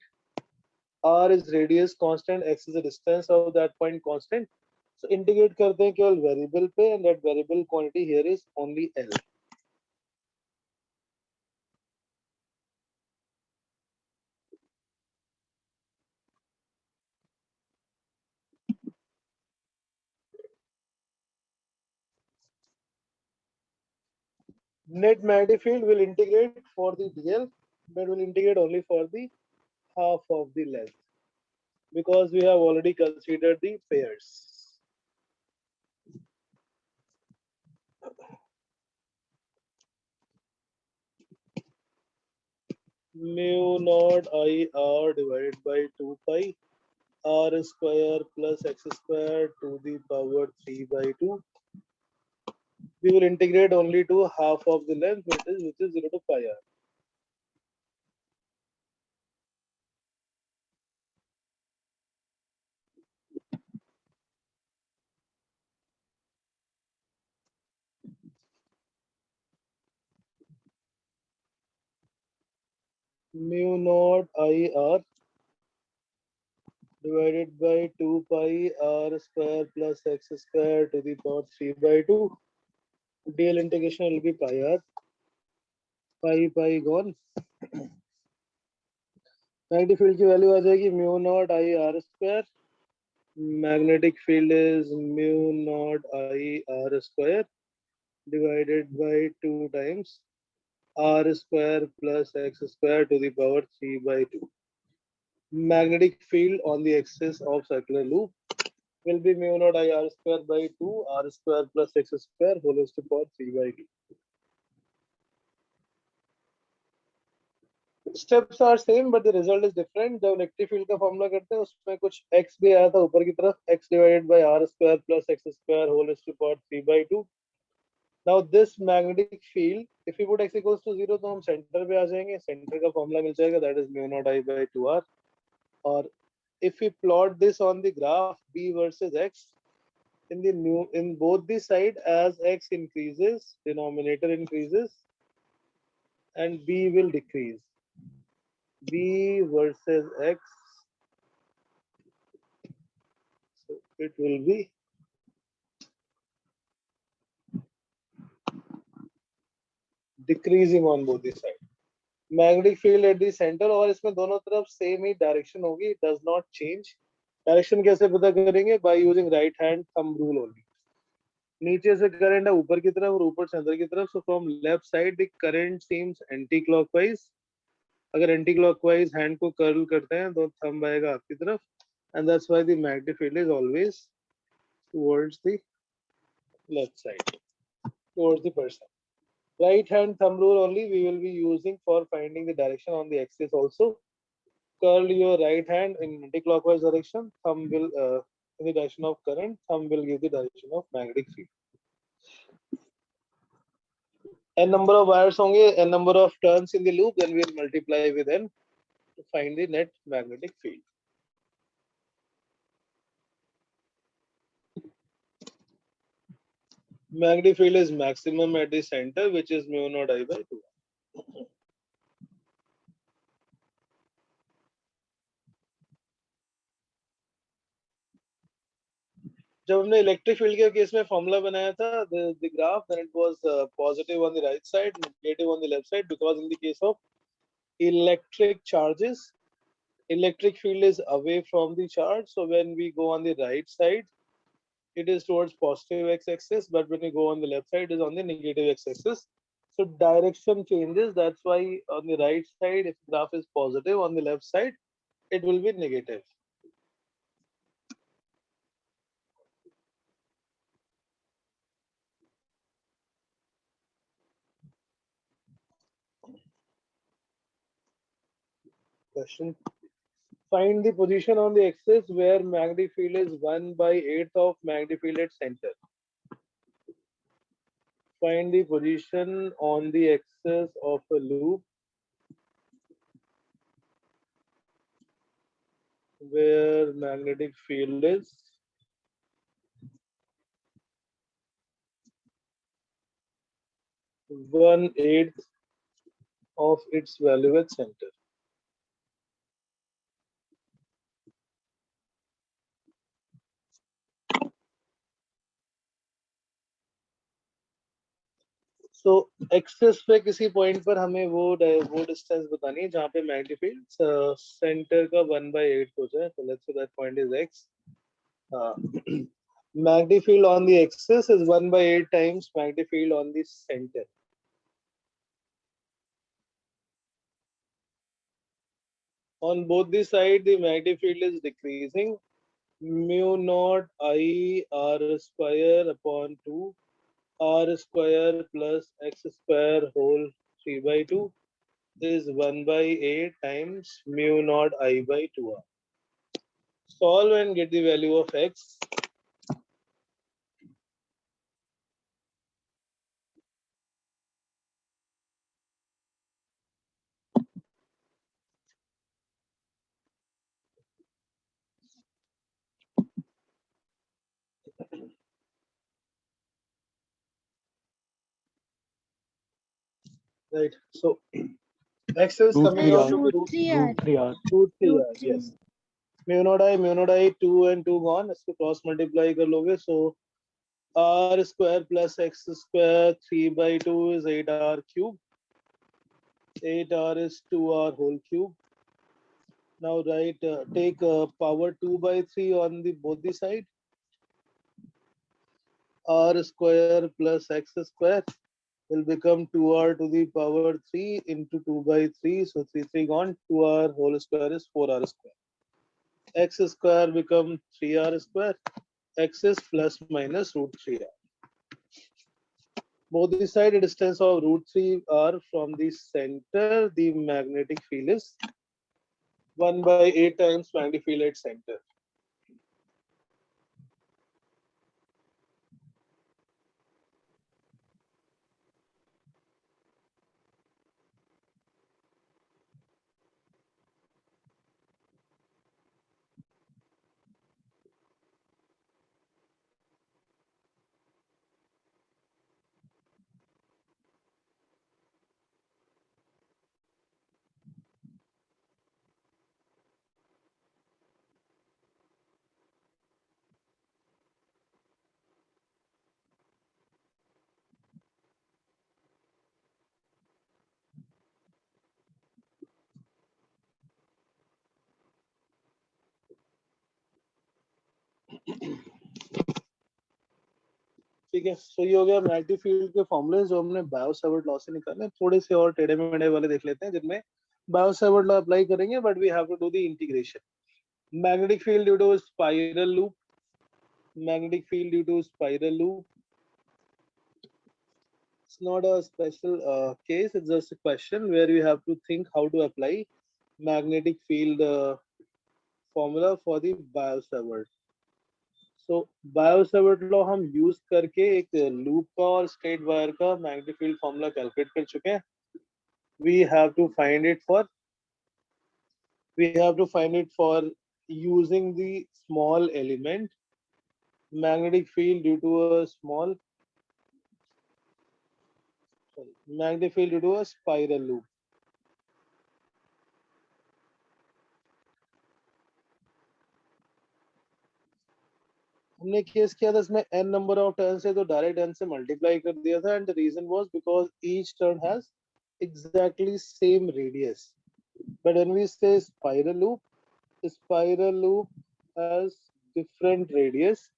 R is radius constant, x is the distance of that point constant. So integrate करते हैं केवल variable पे, and that variable quantity here is only L. Net magnetic field will integrate for the dl, but will integrate only for the half of the length because we have already considered the pairs. Mu naught I r divided by 2 pi r square plus x square to the power 3 by 2. We will integrate only to half of the length, which is 0 to pi r. Mu naught I r divided by 2 pi r square plus x square to the power 3 by 2. dl integration will be pi r. Pi gone. Magnetic field की value आ जाएगी mu naught I r square. Magnetic field is mu naught I r square divided by 2 times r square plus x square to the power 3 by 2. Magnetic field on the axis of circular loop will be mu naught I r square by 2 r square plus x square whole raised to power 3 by 2. Steps are same but the result is different. जब electric field का formula करते हैं उसमें कुछ x भी आया था ऊपर की तरफ, x divided by r square plus x square whole raised to power 3 by 2. Now this magnetic field, if we put x equals to 0 तो हम सेंटर पे आ जाएंगे, सेंटर का फॉर्मूला मिल जाएगा, that is mu naught I by 2r. और if we plot this on the graph b versus x, in both the side as x increases, denominator increases and b will decrease. B versus x, so it will be decreasing on both the sides. Magnetic field at the center और इसमें दोनों तरफ same ही direction होगी, does not change. Direction कैसे पता करेंगे? By using right hand thumb rule only. नीचे से करंट है ऊपर की तरफ और ऊपर से अंदर की तरफ, so from left side the current seems anti-clockwise. अगर anti-clockwise hand को curl करते हैं तो thumb आएगा आपकी तरफ, and that's why the magnetic field is always towards the left side, towards the person. Right hand thumb rule only we will be using for finding the direction on the axis also. Curl your right hand in anti-clockwise direction, thumb will in the direction of current, thumb will give the direction of magnetic field. N number of wires होंगे, n number of turns in the loop, then we will multiply with n to find the net magnetic field. Magnetic field is maximum at the center, which is mu naught I by 2. जब हमने electric field के case में formula बनाया था, the graph, then it was positive on the right side, negative on the left side, because in the case of electric charges, electric field is away from the charge, so when we go on the right side, it is towards positive x-axis, but when you go on the left side, it is on the negative x-axis. So direction changes. That's why on the right side, if the graph is positive, on the left side, it will be negative. Question. Find the position on the axis where magnetic field is 1/8 of magnetic field at center. Find the position on the axis of a loop where magnetic field is 1/8 of its value at center. So axis पे किसी point पर हमें वो distance बतानी है जहाँ पे magnetic field centre का 1/8 हो जाए. So let's say that point is x. Magnetic field on the axis is 1/8 times magnetic field on the center. On both the side, the magnetic field is decreasing. Mu naught I r square upon 2 r square plus x square whole 3/2 is 1/8 times mu naught I by 2r. Solve and get the value of x. Right. So x is Root coming 3 out r. to be root 3r. Root 3 r. root 3 Root r. 3. Yes. Mu naught I 2 and 2 gone. इसको cross multiply कर लोगे. So r square plus x square 3/2 is 8r cube. 8r is 2r whole cube. Now write take power 2/3 on the both the side. R square plus x square will become 2r to the power 3 into 2/3. So 3 gone. 2r whole square is 4r square. X square become 3r square. X is plus minus root 3r. Both the side a distance of root 3r from the center. The magnetic field is 1/8 times magnetic field at center. ठीक है. सो ये हो गया magnetic field के फॉर्मूले जो हमने Biot-Savart law से निकाले. थोड़े से और टेढ़े मेढ़े वाले देख लेते हैं जिनमें बायो-सावर्ट लॉ अप्लाई करेंगे, but we have to do the integration. Magnetic field due to a spiral loop. Magnetic field due to spiral loop. It's not a special case. It's just a question where you have to think how to apply magnetic field formula for the Biot-Savart. So Biot-Savart law हम use करके एक loop का और straight wire का magnetic field formula calculate कर चुके हैं. We have to find it for using the small element. Magnetic field due to a spiral loop. हमने केस किया था इसमें n नंबर ऑफ टर्न से, तो डायरेक्ट n से मल्टीप्लाई कर दिया था. And the reason was because each turn has exactly same radius. But when we say spiral loop, spiral loop has different radius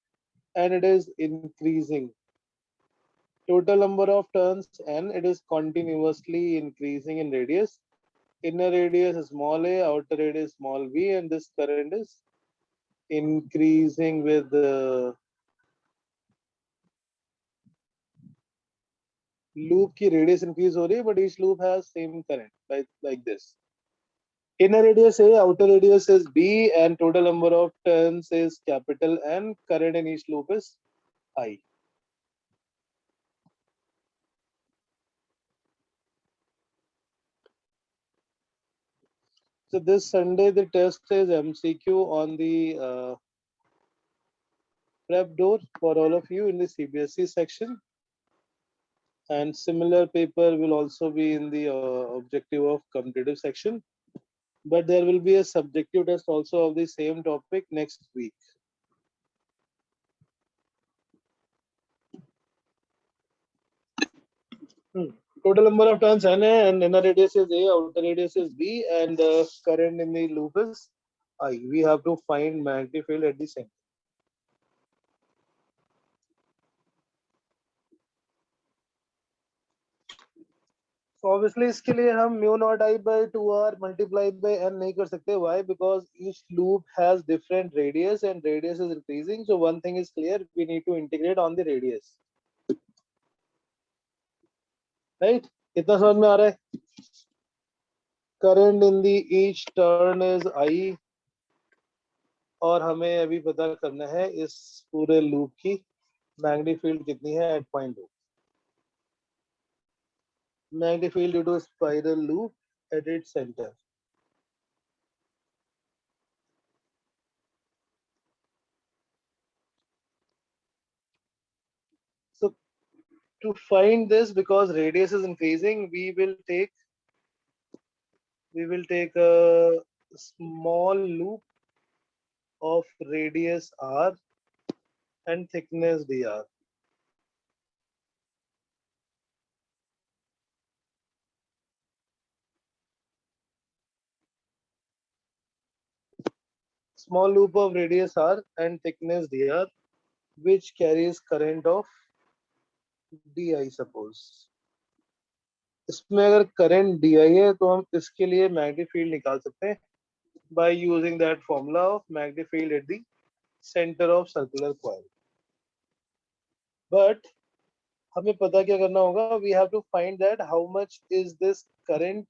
and it is increasing. Total number of turns n, it is continuously increasing in radius. Inner radius is small a, outer radius small b, and this current is increasing with loop की radius increase हो रही है, but each loop has same current like this. Inner radius A, outer radius is B, and total number of turns is capital N. Current in each loop is I. So this Sunday the test is MCQ on the prep door for all of you in the CBSE section, and similar paper will also be in the objective of competitive section. But there will be a subjective test also of the same topic next week. Total number of turns N and inner radius is A, outer radius is B, and the current in the loop is I. We have to find magnetic field at the center. So obviously इसके लिए हम mu naught I by 2R multiplied by N नहीं कर सकते. Why? Because each loop has different radius and radius is increasing. So one thing is clear, we need to integrate on the radius. Right? कितना समझ में आ रहा है? Current in the each turn is I. और हमें अभी पता करना है इस पूरे लूप की मैग्नेटिक फील्ड कितनी है eight point 2. Magnetic field due to spiral loop at its center. So to find this, because radius is increasing, we will take a small loop of radius r and thickness dr. Small loop of radius r and thickness dr, which carries current of di, suppose. इसमें अगर current di है तो हम इसके लिए magnetic field निकाल सकते हैं by using that formula of magnetic field at the center of circular coil. But हमें पता क्या करना होगा? We have to find that how much is this current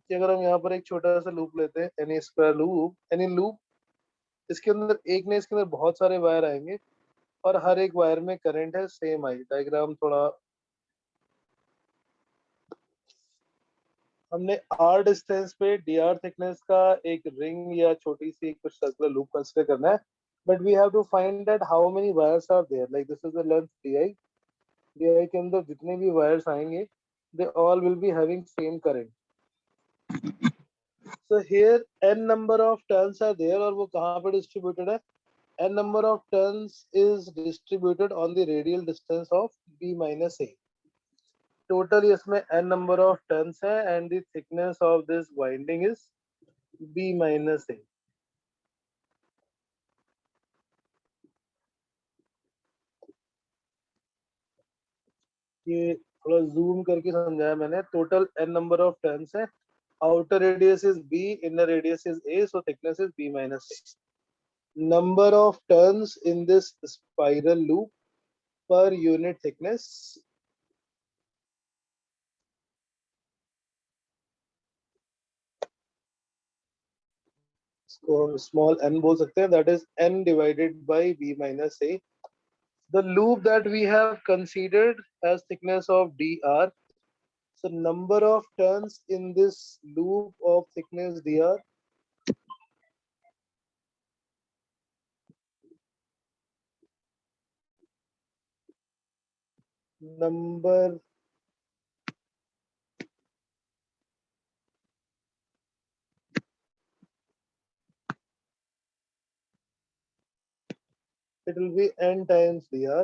कि अगर हम यहाँ पर एक छोटा सा लूप लेते हैं, any square loop, any loop, इसके अंदर एक ने इसके अंदर बहुत सारे वायर आएंगे और हर एक वायर में करंट है सेम आई. डायग्राम थोड़ा हमने r डिस्टेंस पे dr थिकनेस का एक रिंग या छोटी सी कुछ सर्कुलर लूप कंसीडर करना है. But we have to find that how many wires are there. Like this is the length di के अंदर जितने भी वायर्स आएंगे they all will be having same current. So here n number of turns are there और वो कहाँ पे distributed है? n number of turns is distributed on the radial distance of b minus a. Total इसमें n number of turns है and the thickness of this winding is b minus a. ये थोड़ा zoom करके समझाया मैंने. Total n number of turns है. Outer radius is b, inner radius is a, so thickness is b minus a. Number of turns in this spiral loop per unit thickness small n बोल सकते हैं, that is n divided by b minus a. The loop that we have considered has thickness of dr. So number of turns in this loop of thickness dr number it will be n times dr.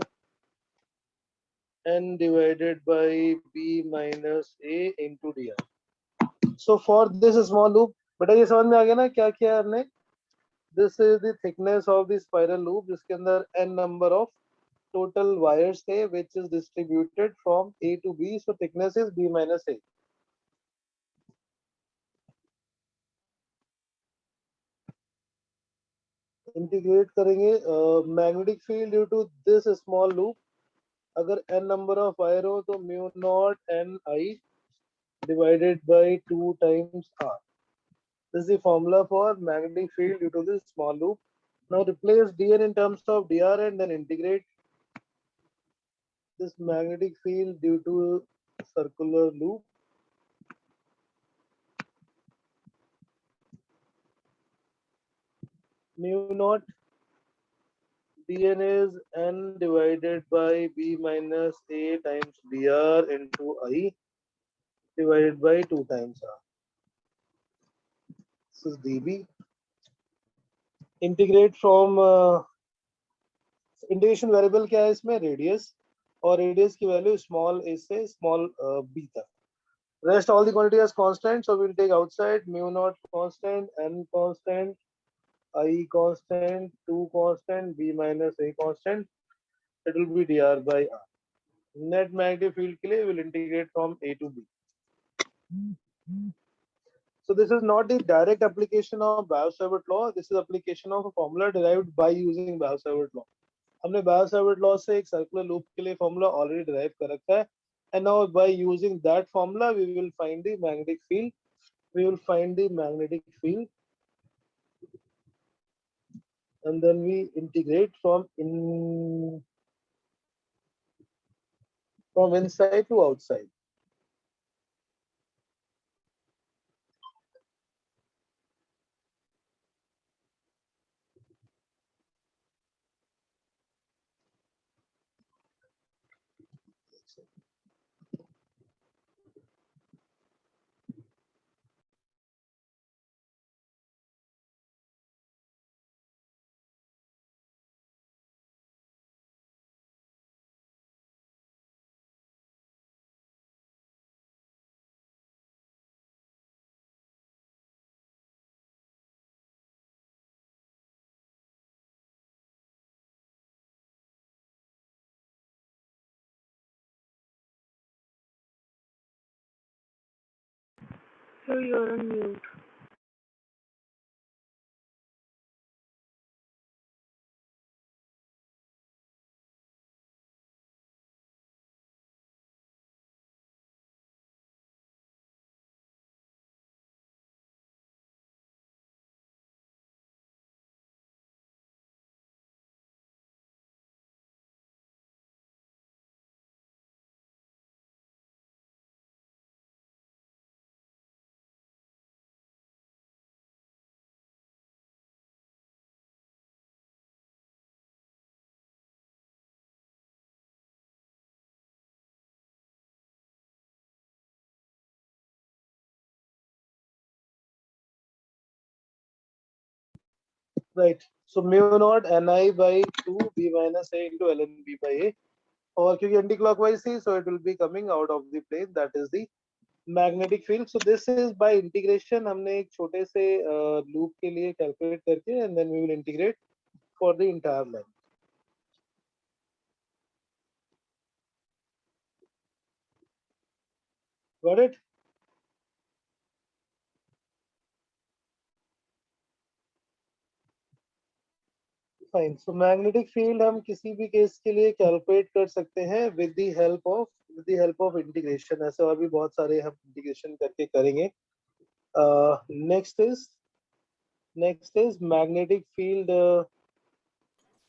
n divided by b minus a into dr. So for this small loop, बेटा ये समझ में आ गया ना क्या किया हमने? This is the thickness of the spiral loop जिसके अंदर n number of total wires थे which is distributed from A to B. So thickness is b minus a. Integrate करेंगे magnetic field due to this small loop. अगर n number of wire हो तो mu naught N I divided by 2 times r. This is the formula for magnetic field due to this small loop. Now replace dn in terms of dr and then integrate this magnetic field due to circular loop. Mu naught dn is n divided by b minus a times dr into I divided by 2 times r. This is dB. Integrate from integration variable क्या है इसमें? Radius, और radius की value small a से small b तक. Rest all the quantity as constant, so we'll take outside mu naught constant, n constant, I constant, 2 constant, b minus a constant. It will be dr by r. Net magnetic field के लिए we'll integrate from a to b. So this is not the direct application of Biot-Savart law. This is application of a formula derived by using Biot-Savart law. हमने Biot-Savart law से एक circular loop के लिए formula already derive कर रखा है. And now by using that formula, we will find the magnetic field. We will find the magnetic field, and then we integrate from inside to outside. So you're on mute. Right. So mu naught ni by 2 b minus a into ln b by a. और क्योंकि anti clockwise थी, so it will be coming out of the plane. That is the magnetic field. So this is by integration. हमने एक छोटे से loop के लिए calculate करके, and then we will integrate for the entire line. Got it? Fine. So magnetic field हम किसी भी केस के लिए कैलकुलेट कर सकते हैं with the help of integration. ऐसे और भी बहुत सारे हम इंटीग्रेशन करके करेंगे. Next is magnetic field.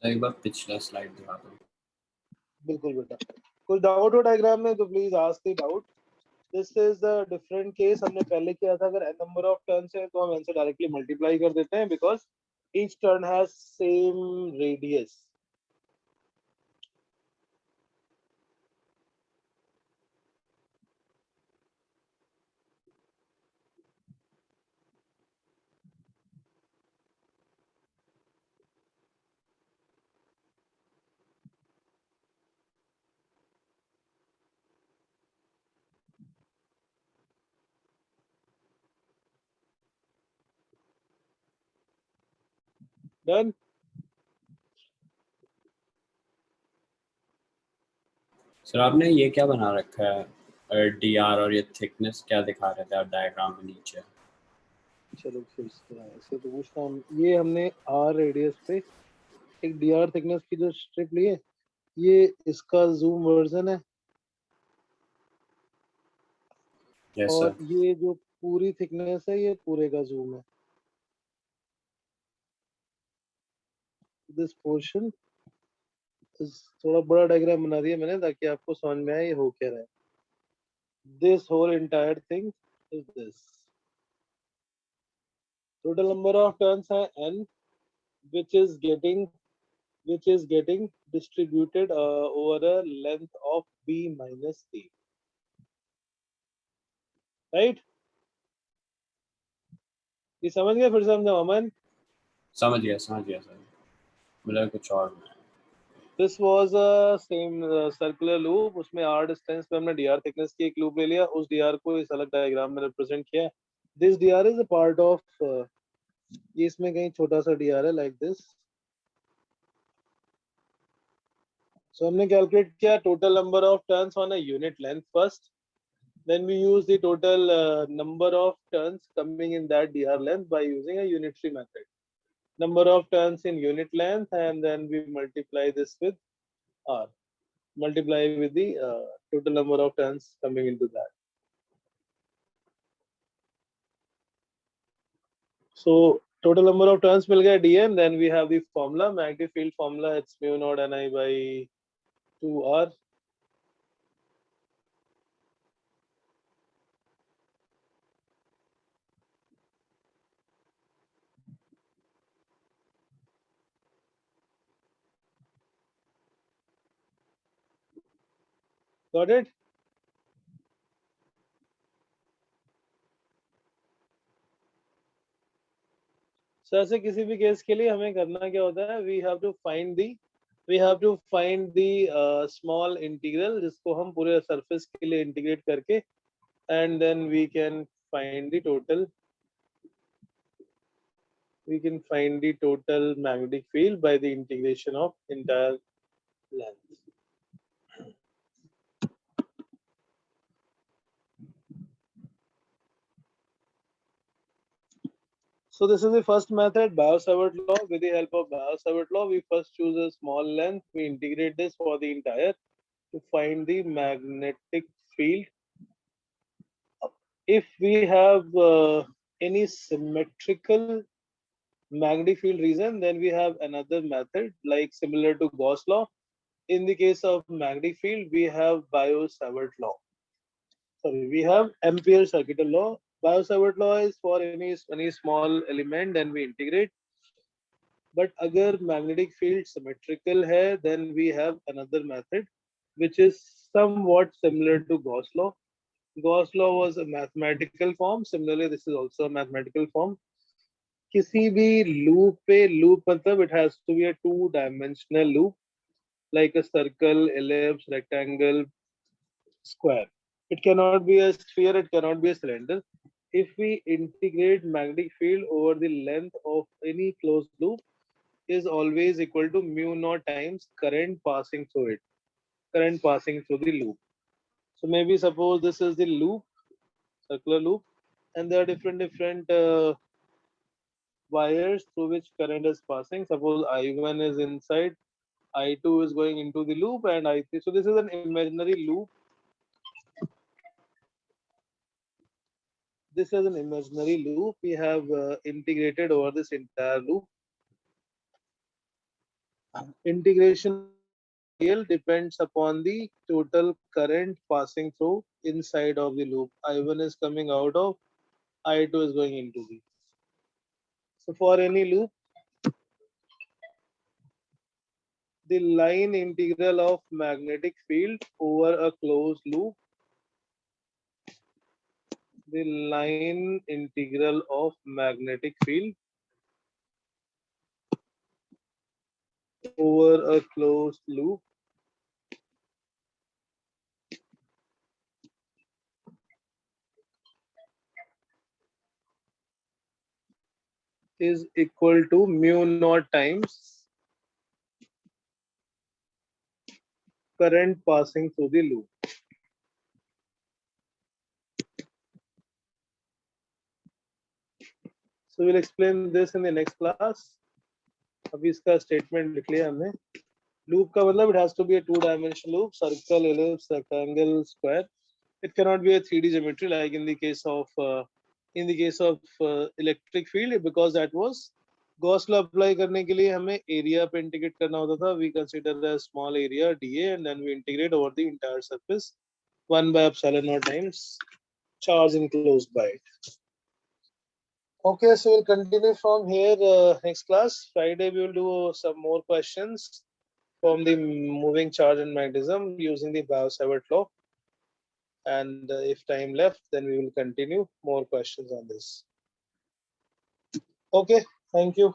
एक बार पिछला स्लाइड दिखा दो. बिल्कुल बेटा. कोई डाउट हो डायग्राम में तो please ask the doubt. This is the different case. हमने पहले किया था, अगर n नंबर ऑफ टर्न्स है तो हम n से डायरेक्टली मल्टीप्लाई कर देते हैं because each turn has same radius. Done? Sir आपने ये क्या बना रखा है डीआर और ये थिकनेस क्या दिखा रहे थे आप डायग्राम में नीचे? चलो फिर से तो पूछता हूँ, ये हमने आर रेडियस पे एक डीआर थिकनेस की जो स्ट्रिप ली है, ये इसका जूम वर्जन है, यस और सर। ये जो पूरी थिकनेस है ये पूरे का जूम है। दिस पोर्शन थोड़ा बड़ा डायग्राम बना दिया मैंने ताकि आपको समझ में आए ये हो क्या रहा है। This whole entire thing is this. Total number of turns है n, which is getting distributed over a length of b minus a, right? ये समझ गए? फिर समझाओ अमन। समझ गया सर, मतलब कुछ और नहीं। This was a same circular loop, उसमें r डिस्टेंस पे हमने dr थिकनेस की एक लूप ले लिया, उस dr को इस अलग डायग्राम में रिप्रेजेंट किया। This dr is a part of ये इसमें कहीं छोटा सा dr है like this। So हमने कैलकुलेट किया total number of turns on a unit length first, then we use the total number of turns coming in that dr length by using a unitary method, number of turns in unit length, and then we multiply this with r, multiply with the total number of turns coming into that. So total number of turns will get dm, then we have the formula, magnetic field formula, it's mu naught ni by 2r. Got it? So ऐसे किसी भी case के लिए हमें करना क्या होता है, we have to find the small integral जिसको हम पूरे सरफेस के लिए इंटीग्रेट करके, and then we can find the total magnetic field by the integration of entire length. So this is the first method, Biot-Savart law. With the help of Biot-Savart law, we first choose a small length, we integrate this for the entire to find the magnetic field. If we have any symmetrical magnetic field region, then we have another method like similar to Gauss law. In the case of magnetic field, we have Biot-Savart law. Sorry, we have Ampere-Circuital law. Biot-Savart law is for any small element, then we integrate. But अगर magnetic field symmetrical है, then we have another method which is somewhat similar to Gauss law. Gauss law was a mathematical form. Similarly, this is also a mathematical form. किसी भी loop पे, loop मतलब it has to be a two-dimensional loop like a circle, ellipse, rectangle, square. It cannot be a sphere, it cannot be a cylinder. If we integrate magnetic field over the length of any closed loop, is always equal to mu naught times current passing through it, current passing through the loop. So maybe suppose this is the loop, circular loop, and there are different wires through which current is passing. Suppose I1 is inside, I2 is going into the loop, and I3. So this is an imaginary loop. This is an imaginary loop. We have integrated over this entire loop. Integration depends upon the total current passing through inside of the loop. I1 is coming out of, I2 is going into the. So for any loop, the line integral of magnetic field over a closed loop, the line integral of magnetic field over a closed loop is equal to mu naught times current passing through the loop. So we'll explain this in the next class. अभी इसका statement लिख लिया हमने. Loop का मतलब it has to be a two-dimensional loop, circle, ellipse, rectangle, square. It cannot be a 3D geometry like in the case of electric field, because that was Gauss law apply करने के लिए हमें area पे integrate करना होता था. We consider a small area dA and then we integrate over the entire surface 1 by epsilon naught times charge enclosed by it. Okay, so we'll continue from here next class. Friday we will do some more questions from the moving charge and magnetism using the Gauss-Savart law. And if time left, then we will continue more questions on this. Okay, thank you.